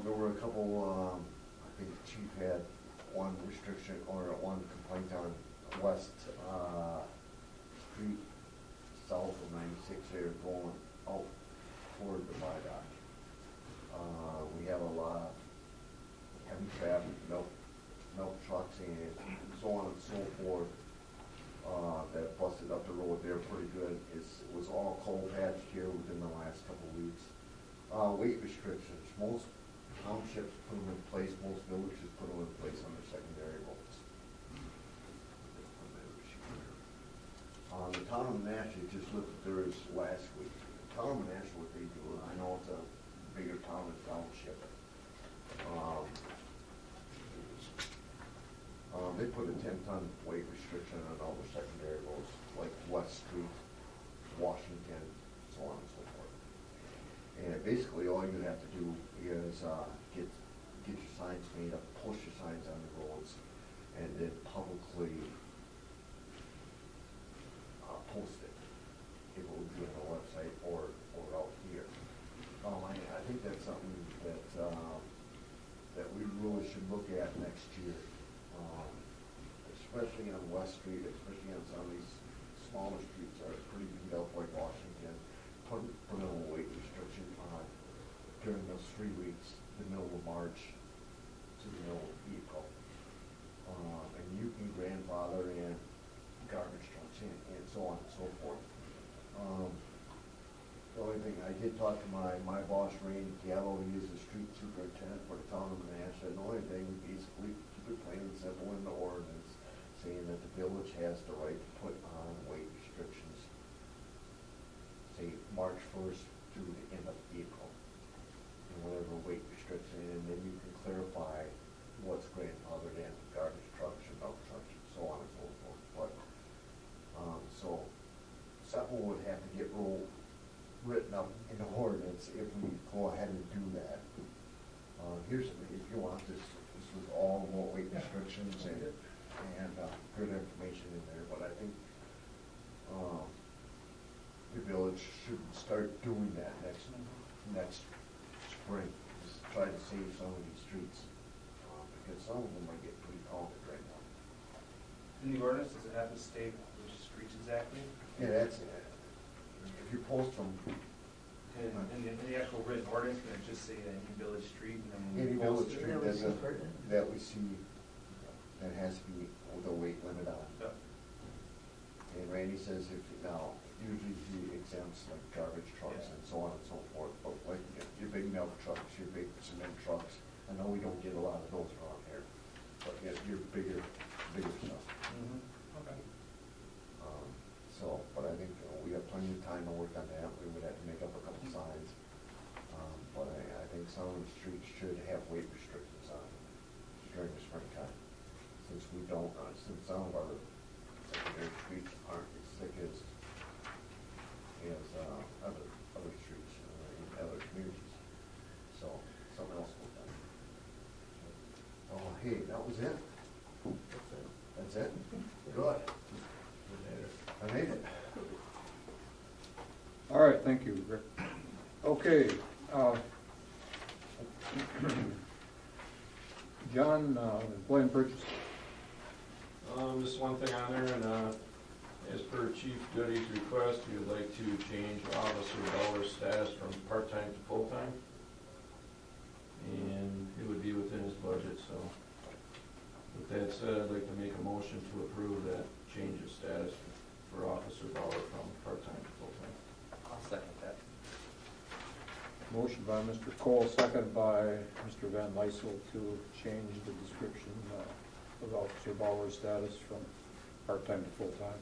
there were a couple, I think the chief had one restriction, or one complaint on West, Street, south of 96 there, going out toward the viaduct. We have a lot of heavy traffic, milk trucks and so on and so forth, that busted up the road there pretty good. It was all coal patched here within the last couple of weeks. Weight restrictions, most townships put them in place, most villages put them in place on their secondary roads. The town of Manassas just looked at theirs last week. The town of Manassas, what they do, I know it's a bigger town than township. They put a 10-ton weight restriction on all the secondary roads, like West Street, Washington, so on and so forth. And basically, all you have to do is get your signs made up, post your signs on the roads, and then publicly post it. It will be on the website or out here. I think that's something that we really should look at next year, especially on West Street, especially on some of these smaller streets that are pretty beat up, like Washington. Put a little weight restriction on during those 3 weeks, the middle of March to the middle of April. And you can grandfather in garbage trucks and so on and so forth. The only thing, I did talk to my boss, Randy Gallo, he is the street superintendent for the town of Manassas, and the only thing, basically, keep it plain and simple in the ordinance, saying that the village has the right to put on weight restrictions, say, March 1st through the end of April, and whatever weight restriction, and then you can clarify what's grandfathered in, garbage trucks or dump trucks, and so on and so forth. But, so, something would have to get written up in the ordinance if we go ahead and do that. Here's, if you want this was all about weight restrictions and good information in there, but I think, the village should start doing that next spring, just try to save some of these streets, because some of them might get pretty crowded right now. In the ordinance, does it have to state which streets exactly? Yeah, that's it. If you post them, In the actual written ordinance, can it just say any village street and then? any post village it? street that we see, that has to be with a weight limit on. Yeah. And Randy says if, now, usually he exempts like garbage trucks Yeah. and so on and so forth, but like your big milk trucks, your big cement trucks, I know we don't get a lot of those around here, but your bigger stuff. Mhm. Okay. So, but I think we have plenty of time to work on that, we would have to make up a couple signs. But I think some of the streets should have weight restrictions on them during the springtime, since we don't, since some of our secondary streets aren't as thick as other streets in other communities. So, something else will be done. Oh, hey, that was it? That's it? Good. I made it. All right, thank you, Rick. Okay. John, employee and purchase. Just one thing on there, and, as per Chief Goody's request, we would like to change Officer Bauer's status from part-time to full-time. And it would be within his budget, so. With that said, I'd like to make a motion to approve that change of status for Officer Bauer from part-time to full-time. I'll second that. Motion by Mr. Kohl, second by Mr. Van Lyssel to change the description of Officer Bauer's status from part-time to full-time.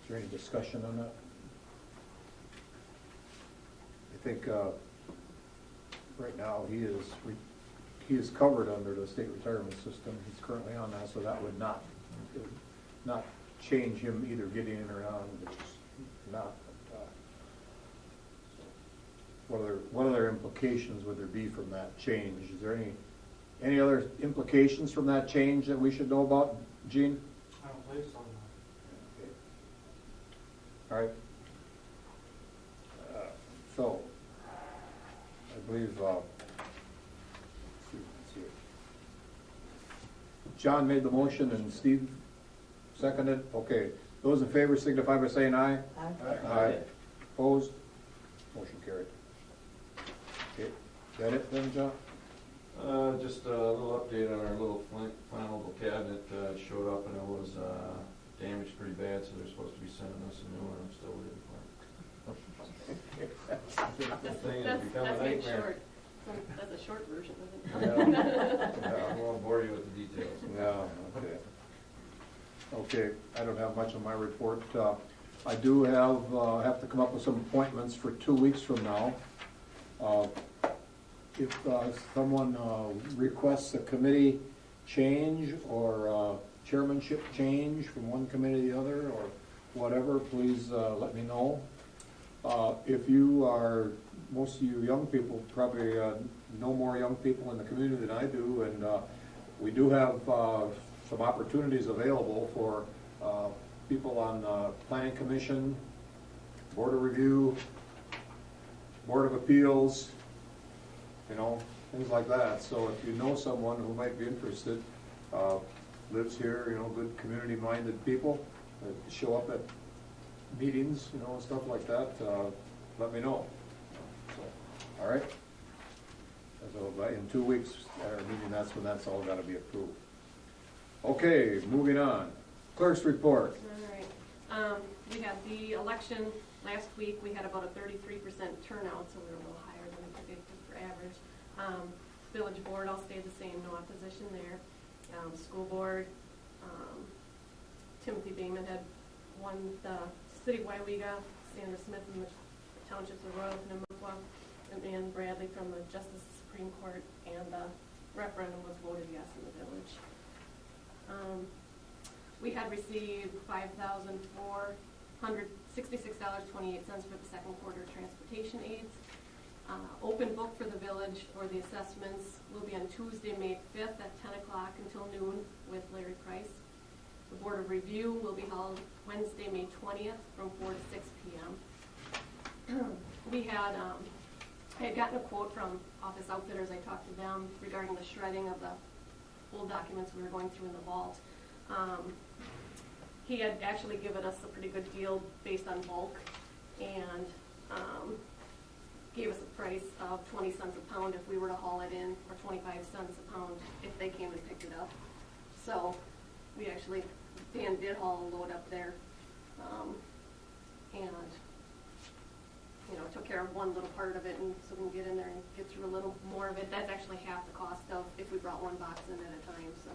Is there any discussion on that? I think right now he is covered under the state retirement system. He's currently on that, so that would not change him either getting in or out, which is not. What other implications would there be from that change? Is there any other implications from that change that we should know about, Gene? I don't believe so. Okay. All right. So, I believe, let's see here. John made the motion and Steve seconded. Okay. Those in favor signify by saying aye. Aye. Aye. Opposed? Motion carried. Okay. Is that it then, John? Just a little update on our little flammable cabinet. It showed up and it was damaged pretty bad, so they're supposed to be sending us a new one. I'm still waiting for it. Thing has become a That's being nightmare. short. That's a short version of it. I won't bore you with the details. Yeah, okay. Okay, I don't have much on my report. I do have to come up with some appointments for 2 weeks from now. If someone requests a committee change or chairmanship change from one committee to the other or whatever, please let me know. If you are, most of you young people probably know more young people in the community than I do, and we do have some opportunities available for people on Planning Commission, Board of Review, Board of Appeals, you know, things like that. So if you know someone who might be interested, lives here, you know, good community-minded people, show up at meetings, you know, and stuff like that, let me know. So, all right? So in 2 weeks at our meeting, that's when that's all got to be approved. Okay, moving on. Clerk's report. All right. We had the election last week. We had about a 33% turnout, so we were a little higher than we predicted for average. Village board, I'll stay the same, no opposition there. School board, Timothy Beeman had won the city of Waiwega, Sandra Smith in the townships of Royal and then Bradley from the Justice Supreme Court, and the referendum was voted yes in the village. We had received $5,466.28 for the second quarter transportation aids. Open book for the village or the assessments will be on Tuesday, May 5th at 10 o'clock until noon with Larry Price. The Board of Review will be held Wednesday, May 20th from 4 to 6 p.m. I had gotten a quote from Office Outfitters. I talked to them regarding the shredding of the old documents we were going through in the vault. He had actually given us a pretty good deal based on bulk, and gave us a price of 20 cents a pound if we were to haul it in, or 25 cents a pound if they came and picked it up. So we actually, Dan did haul a load up there, and took care of one little part of it, and so we can get in there and get through a little more of it. That's actually half the cost of if we brought one box in at a time. So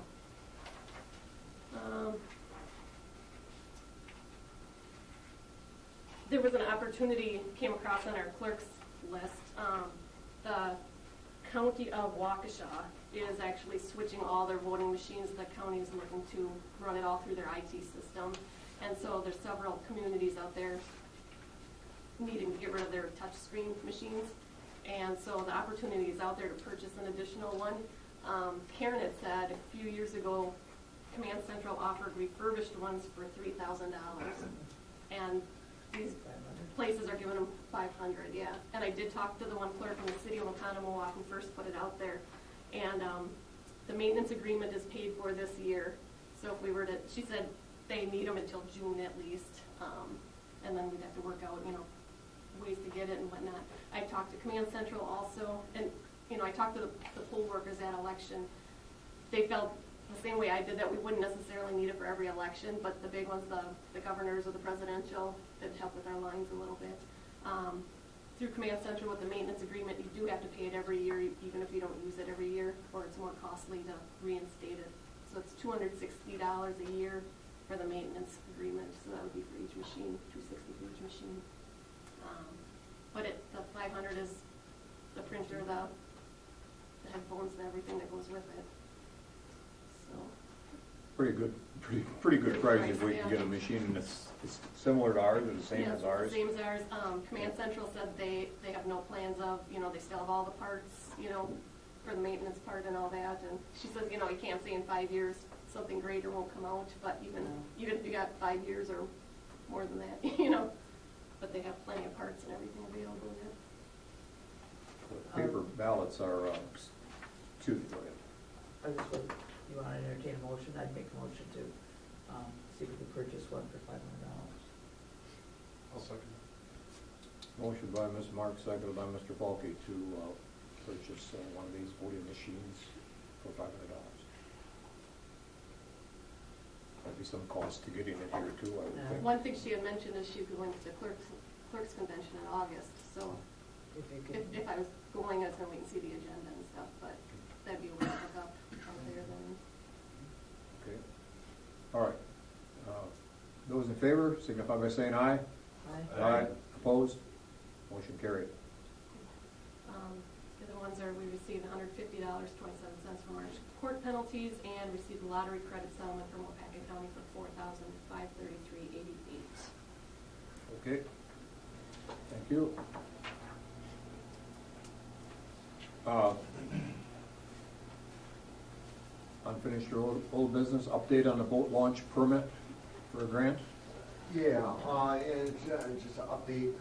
there was an opportunity came across on our clerk's list. The county of Waukesha is actually switching all their voting machines. The county is looking to run it all through their IT system, and so there's several communities out there needing to get rid of their touchscreen machines, and so the opportunity is out there to purchase an additional one. Karen had said a few years ago, Command Central offered refurbished ones for $3,000, and these places are giving them $500, yeah. And I did talk to the one clerk in the city of Oconomowoc who first put it out there, and the maintenance agreement is paid for this year. So if we were to, she said they need them until June at least, and then we'd have to work out, ways to get it and whatnot. I talked to Command Central also, and I talked to the poll workers at election. They felt the same way I did, that we wouldn't necessarily need it for every election, but the big ones, the governors or the presidential, that help with our lines a little bit. Through Command Central with the maintenance agreement, you do have to pay it every year, even if you don't use it every year, or it's more costly to reinstate it. So it's $260 a year for the maintenance agreement, so that would be for each machine, $260 for each machine. But the $500 is the printer, the headphones, and everything that goes with it. So. Pretty good price if we can get a machine, and it's similar to ours, or the same as ours. The same as ours. Command Central said they have no plans of, they still have all the parts, for the maintenance part and all that. And she says, you can't say in 5 years something greater won't come out, but even if you got 5 years or more than that, but they have plenty of parts and everything available yet. The paper ballots are, go ahead. You want to entertain a motion? I'd make a motion to see if we could purchase one for $500. I'll second. Motion by Ms. Mark, seconded by Mr. Falke to purchase one of these voting machines for $500. Might be some cost to getting it here too, I would think. One thing she had mentioned is she's going to the clerk's convention in August, so if I was going, I was going to wait and see the agenda and stuff, but that'd be a way to hook up out there then. Okay. All right. Those in favor signify by saying aye. Aye. Opposed? Motion carried. The other ones are, we received $150.27 from our court penalties, and received a lottery credit settlement from Waupaca County for $4,533.88. Okay. Thank you. Unfinished old business, update on the boat launch permit for a grant? Yeah, and just an update,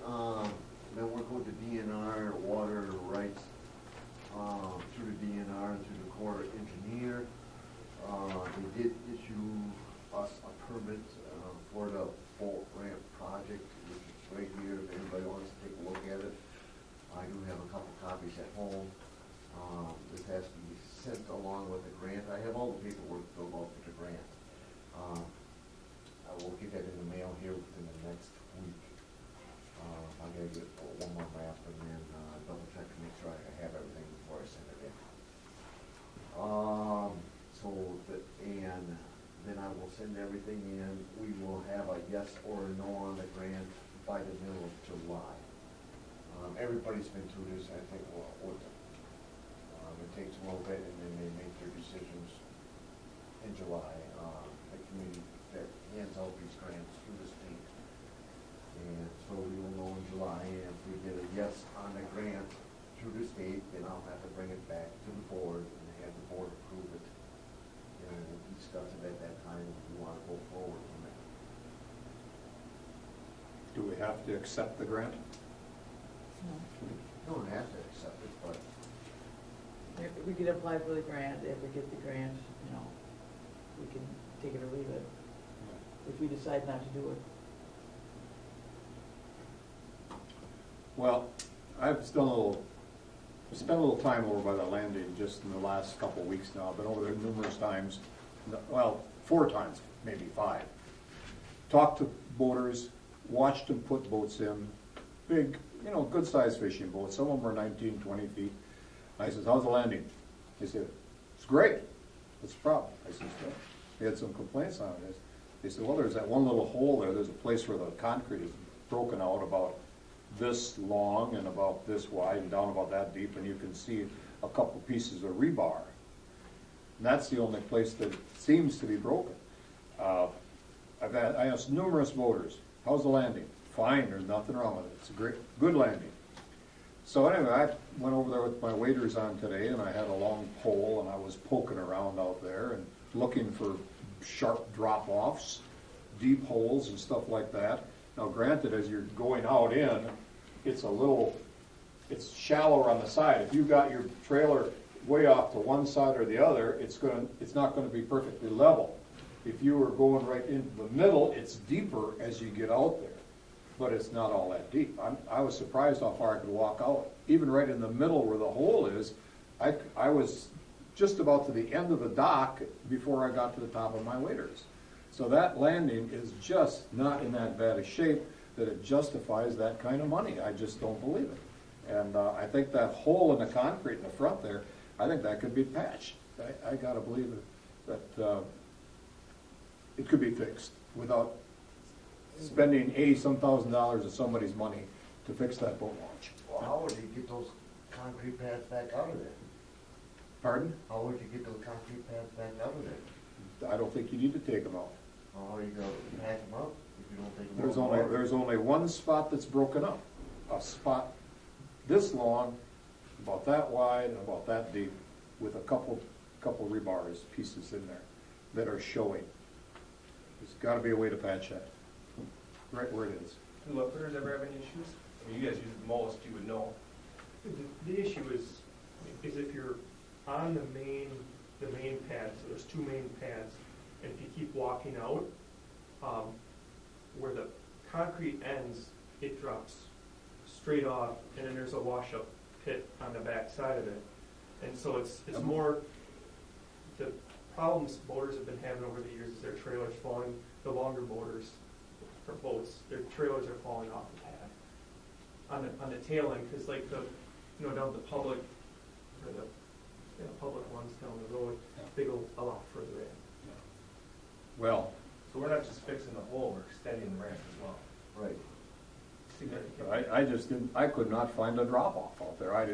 been working with the DNR, water rights, through the DNR and through the Corps engineer. They did issue us a permit, for the boat ramp project, which is right here, if anybody wants to take a look at it. I do have a couple copies at home. This has to be sent along with the grant. I have all the paperwork filled out for the grant. I will get that in the mail here within the next week. I'm gonna get one more map and then double check to make sure I have everything before I send it in. And then I will send everything in. We will have a yes or a no on the grant by the middle of July. Everybody's been through this, I think, with them. It takes a little bit, and then they make their decisions in July. The committee that hands out these grants through the state. And so we will know in July, and if we get a yes on the grant, have to accept the grant? No. Don't have to accept it, but If we could apply for the grant, if we get the grant, you know, we can take it or leave it, if we decide not to do it. Well, I've spent a little time over by the landing just in the last couple of weeks now. I've been over there numerous times, well, 4 times, maybe 5. Talked to boaters, watched them put boats in, big, you know, good-sized fishing boats. Some of them are 19, 20 feet. I says, how's the landing? They said, it's great. What's the problem? I says, well, they had some complaints on it. They said, well, there's that one little hole there. There's a place where the concrete is broken out about this long and about this wide and down about that deep, and you can see a couple pieces of rebar. And that's the only place that seems to be broken. I asked numerous boaters, how's the landing? Fine, there's nothing wrong with it. It's a good landing. So anyway, I went over there with my waders on today, and I had a long pole, and I was poking around out there and looking for sharp drop-offs, deep holes and stuff like that. Now granted, as you're going out in, it's shallower on the side. If you've got your trailer way off to one side or the other, it's not gonna be perfectly level. If you were going right into the middle, it's deeper as you get out there, but it's not all that deep. I was surprised how far I could walk out. Even right in the middle where the hole is, I was just about to the end of the dock before I got to the top of my waders. So that landing is just not in that bad a shape that it justifies that kind of money. I just don't believe it. And I think that hole in the concrete in the front there, I think that could be patched. I gotta believe that it could be fixed without spending some $1,000s of somebody's money to fix that boat launch. well, how would you get those concrete pads back out of there? Pardon? How would you get those concrete pads back out of there? I don't think you need to take them out. How are you gonna pack them up if you don't take them out? There's only one spot that's broken up. A spot this long, about that wide, and about that deep, with a couple rebars pieces in there that are showing. There's gotta be a way to patch that, right where it is. Do Webfooters ever have any issues? I mean, you guys use it most, you would know. The issue is if you're on the main pad, so there's 2 main pads, and if you keep walking out, where the concrete ends, it drops straight off, and then there's a wash-up pit on the back side of it. And so it's more, the problems boaters have been having over the years is their trailers falling, the longer boaters, or boats, their trailers are falling off the pad. On the tail end, because like down the public, or the public ones down the road, they go a lot further in. Well, So we're not just fixing the hole, we're extending the ramp as well. Right. Significant. I could not find a drop-off out there. I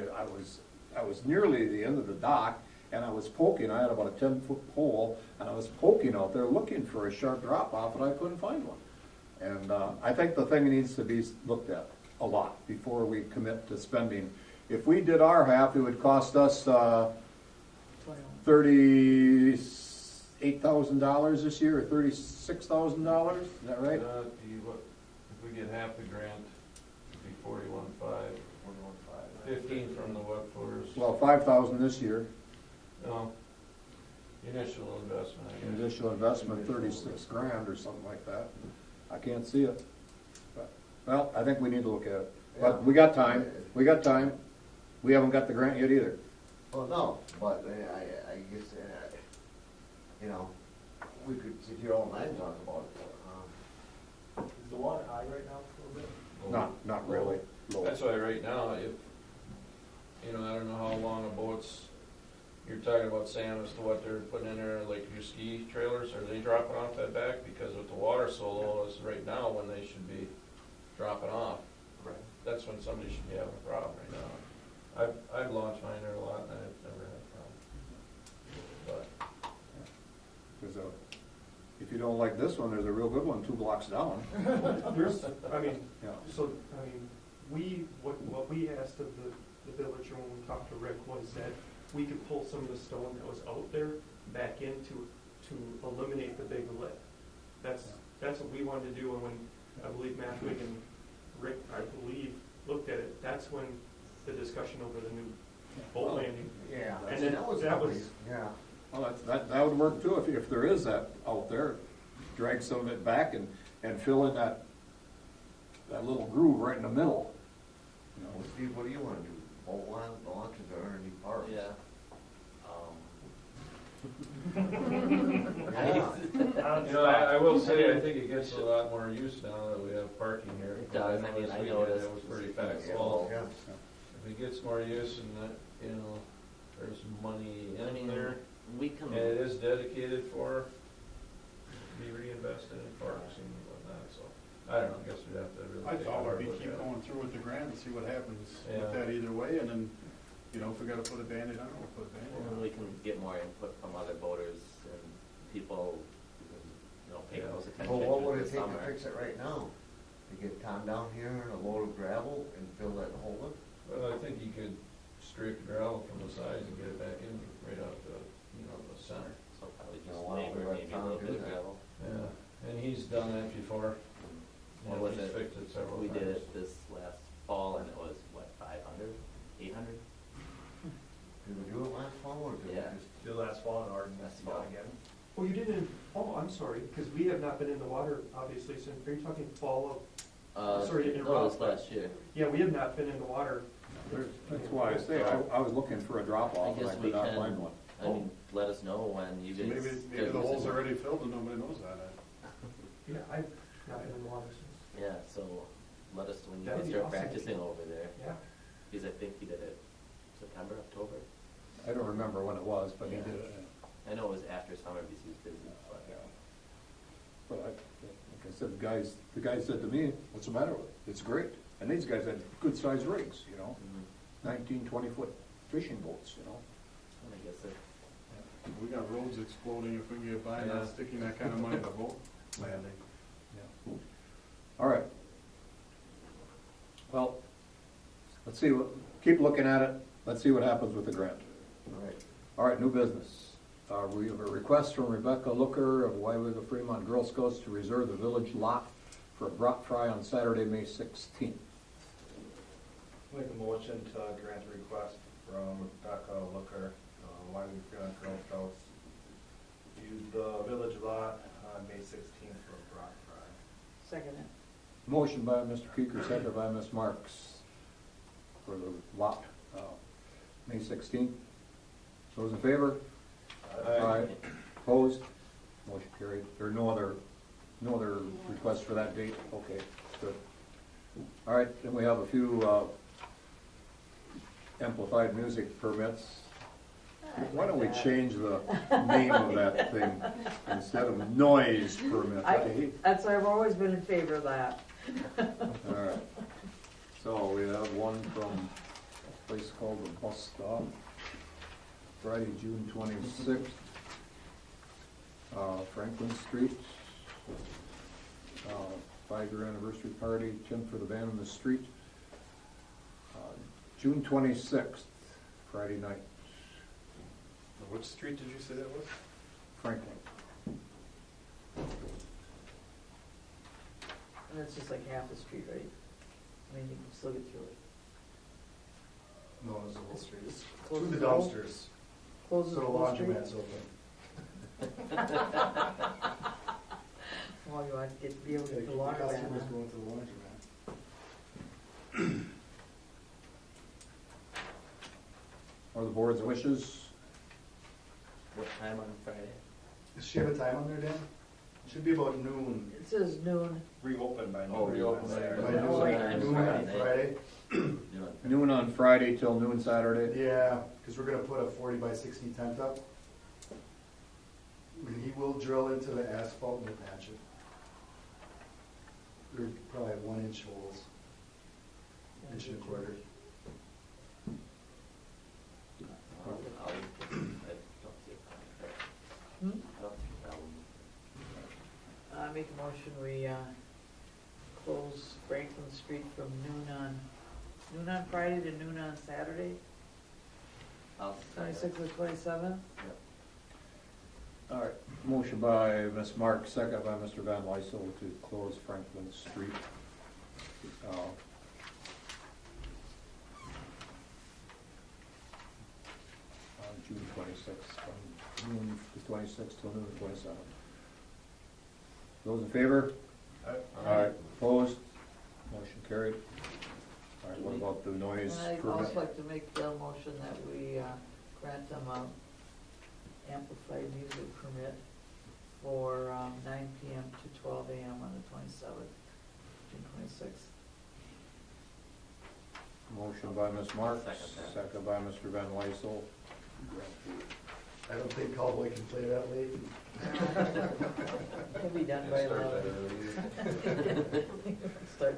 was nearly the end of the dock, and I was poking. I had about a 10-foot pole, and I was poking out there looking for a sharp drop-off, and I couldn't find one. And I think the thing needs to be looked at a lot before we commit to spending. If we did our half, it would cost us $38,000 this year, or $36,000. Is that right? If we get half the grant, it'd be 41.5. 15 from the Webfooters. Well, 5,000 this year. No, initial investment, I guess. Initial investment, 36 grand or something like that. I can't see it. But, well, I think we need to look at it. But we got time. We got time. We haven't got the grant yet either. Well, no, but I guess, we could sit here all night and talk about it. Is the water high right now for a bit? Not really. Low. That's why right now, I don't know how long a boat's, you're talking about, Sam, as to what they're putting in there, like your ski trailers, are they dropping off that back? Because with the water so low, it's right now when they should be dropping off. Right. That's when somebody should be having a problem right now. I've launched mine there a lot, and I've never had a problem. But There's if you don't like this one, there's a real good one 2 blocks down. What we asked of the villager when we talked to Rick was that we could pull some of the stone that was out there back in to eliminate the big lip. That's what we wanted to do, and when I believe Matt Wigan Rick, I believe, looked at it, that's when the discussion over the new boat landing. Yeah. And then that was, Yeah. Well, that would work too, if there is that out there, drag some of it back and fill in that little groove right in the middle. You know, Well, Steve, what do you wanna do? Bolt launches are underneath parks? Yeah. Yeah. You know, I will say, I think it gets a lot more use now that we have parking here. It does. I mean, I This weekend, noticed- It was pretty packed Yeah. full. Yeah. If it gets more use and that, you know, there's money I in mean, there, we can, and it is dedicated for, to be reinvested in parks and whatnot, so, I don't know, I guess we'd have to really I take a thought hard we'd look keep at it. going through with the grant and see what happens Yeah. with that either way, and then, you know, if we gotta put a Band-Aid on it, we'll put a Band-Aid and on we it. can get more input from other voters and people who can, you know, pay Yeah. close attention Well, what would to it the take to summer. fix it right now? To get Tom down here and a load of gravel and fill that hole in? Well, I think you could scrape the gravel from the sides and get it back in right out the, you know, the center. So probably just No, why don't we labor, let maybe a Tom little do bit of that? gravel. Yeah, and he's done that before. What Yeah, was he's it? fixed it several We times. did it this last fall and it was, what, 500, 800? Did we do it last fall or did we Yeah. just? The last fall in Ordinance Last fall. again. Oh, you didn't, oh, I'm sorry, because we have not been in the water, obviously, since, are you talking fall Sorry to No, interrupt, this last year. of, yeah, we have not been in the water. That's why I say, I was looking for a drop off and I I guess we could not can, find one. I mean, let us know when you So guys. maybe start the hole's using it. already filled and nobody knows that. Yeah, I've not been in the water since, Yeah, so let us, when you That would guys be start awesome. practicing over there, yeah. because I think he did it September, October. I don't remember when it was, but he Yeah. did it. I know it was after summer because he was busy, but. Yeah. But like I said, the guy said to me, what's the matter with it? It's great. And these guys had good sized rigs, you know, Mhm. 19, 20-foot fishing boats, you know. And I guess it, We got roads exploding if we can get by Yeah. not sticking that kind of money to boat landing. Yeah. All right. Well, let's see, keep looking at it. Let's see what happens with the grant. All right. All right, new business. We have a request from Rebecca Looker of Wybega Fremont Girl Scouts to reserve the village lot for a brat fry on Saturday, May 16th. Make a motion to grant a request from Rebecca Looker, Wyoming Fremont Girl Scouts. Use the village lot on May 16th for a brat fry. Second it. Motion by Mr. Kiecker, second by Ms. Marks for the lot, May 16th. Those in favor? Aye. Opposed? Motion carried. There are no other requests for that date? Okay, good. All right, then we have a few amplified music permits. Why don't we change the name of that thing instead of noise permit? That's why I've always been in favor of that. All right. So we have one from a place called the Bus Stop, Friday, June 26th. Franklin Street, 5-year anniversary party, 10 for the band on the street. June 26th, Friday night, Which street did you say that was? Franklin. And it's just like half the street, right? I mean, you can still get through it. No, it was the whole street. Closes To the the whole- dumpsters. Closes So the the whole street? laundromat's open. Well, you want to be able to get the laundry Customers van. going to the laundromat. Or the board's wishes? what time on Friday? Does she have a time on there, Dan? It should be about noon. It says noon. Reopen by noon. Oh, reopen by Saturday. noon. Oh, wait. Noon on Friday. Noon on Friday till noon Saturday? Yeah, because we're gonna put a 40 by 60 tent up. He will drill into the asphalt and we'll patch it. We're probably at 1-inch holes, inch and a quarter. I don't see a problem. Hmm? I don't see a problem. I make a motion, we, close Franklin Street from noon on Friday to noon on Saturday, I'll second. 26th or 27th. Yep. All right, motion by Ms. Mark, second by Mr. Van Lyssel to close Franklin Street On June 26th, from noon the 26th till noon the 27th. Those in favor? Aye. Opposed? Motion carried. All right, what about the noise And I'd permit? also like to make a motion that we grant them a amplified music permit for 9 PM to 12 AM on the 27th, June 26th. Motion by Ms. Marks, Second that. second by Mr. Van Lyssel. I don't think Cowboy can play that late. Can be done Yeah, by start 11. that early. Start.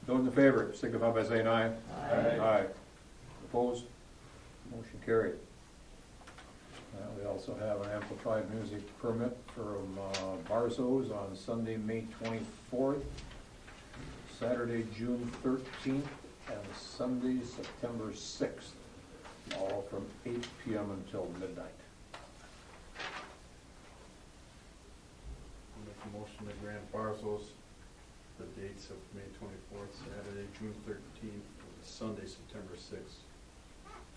Those in favor, signify by saying aye. Aye. Aye. Opposed? Motion carried. We also have an amplified music permit from Barzos on Sunday, May 24th, Saturday, June 13th, and Sunday, September 6th, all from 8 PM until midnight. Make a motion to grant parcels the dates of May 24th, Saturday, June 13th, and Sunday, September 6th,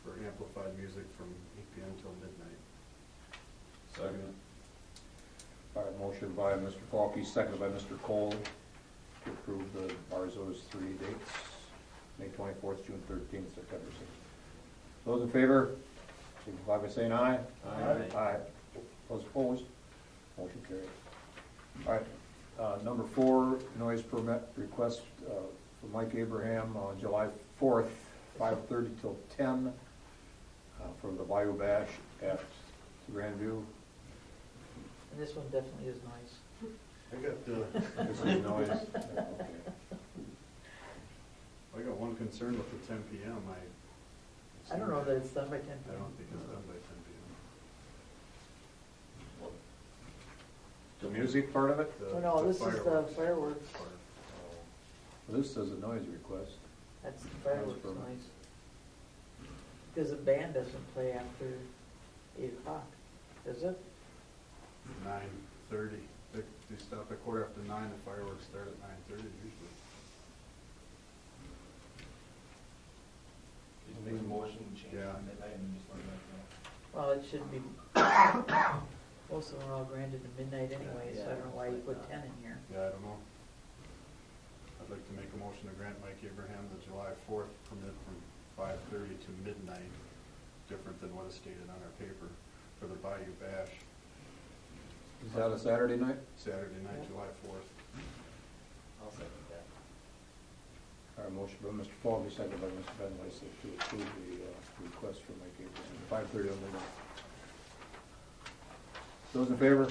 for amplified music from 8 PM till midnight. Second. All right, motion by Mr. Falke, seconded by Mr. Kohl to approve the Barzos 3 dates, May 24th, June 13th, September 6th. Those in favor, signify by saying aye. Aye. Aye. Those opposed, motion carried. All right, number 4, noise permit request for Mike Abraham on July 4th, 5:30 till 10, for the Bayou Bash at Grandview. And this one definitely is nice. I got, This is noise. Yeah, okay. I got one concern with the 10 PM. I don't know that it's done by 10 I PM. don't think it's done by 10 PM. The music part of it? Oh, no, this is the fireworks. part. This says a noise request. That's the fireworks permit. noise. Because the band doesn't play after 8 o'clock, does it? 9:30. They stop at 9:15. The fireworks start at 9:30 usually. Just make a motion, change it Yeah. to midnight, and just let them know. Well, it should be, most of them are all granted to midnight anyway, so I don't know why you put 10 in here. Yeah, I don't know. I'd like to make a motion to grant Mike Abraham the July 4th permit from 5:30 to midnight, different than what is stated on our paper, for the Bayou Bash, Is that a Saturday night? Saturday night, Yeah. July 4th. I'll second that. All right, motion by Mr. Falke, seconded by Mr. Van Lyssel to approve the request for Mike Abraham, 5:30 on midnight. Those in favor?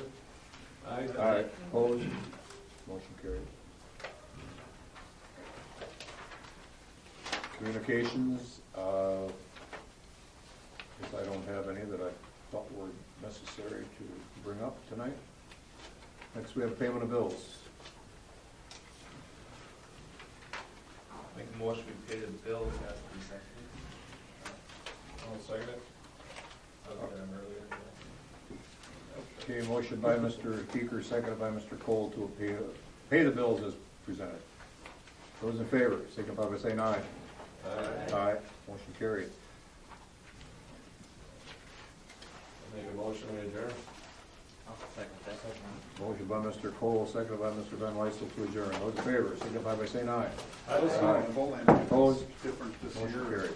Aye. Opposed? Motion carried. Communications, guess I don't have any that I thought were necessary to bring up tonight. Next, we have payment of bills. Make a motion, we pay the bills as presented. I'll second it. I was at them earlier. Okay, motion by Mr. Kiecker, seconded by Mr. Kohl to pay the bills as presented. Those in favor, signify by saying aye. Aye. Motion carried. Make a motion, we adjourn. I'll second that. Motion by Mr. Kohl, seconded by Mr. Van Lyssel to adjourn. Those in favor, signify by saying aye. I was Aye. on the whole end. Opposed? Different this Motion year. carried.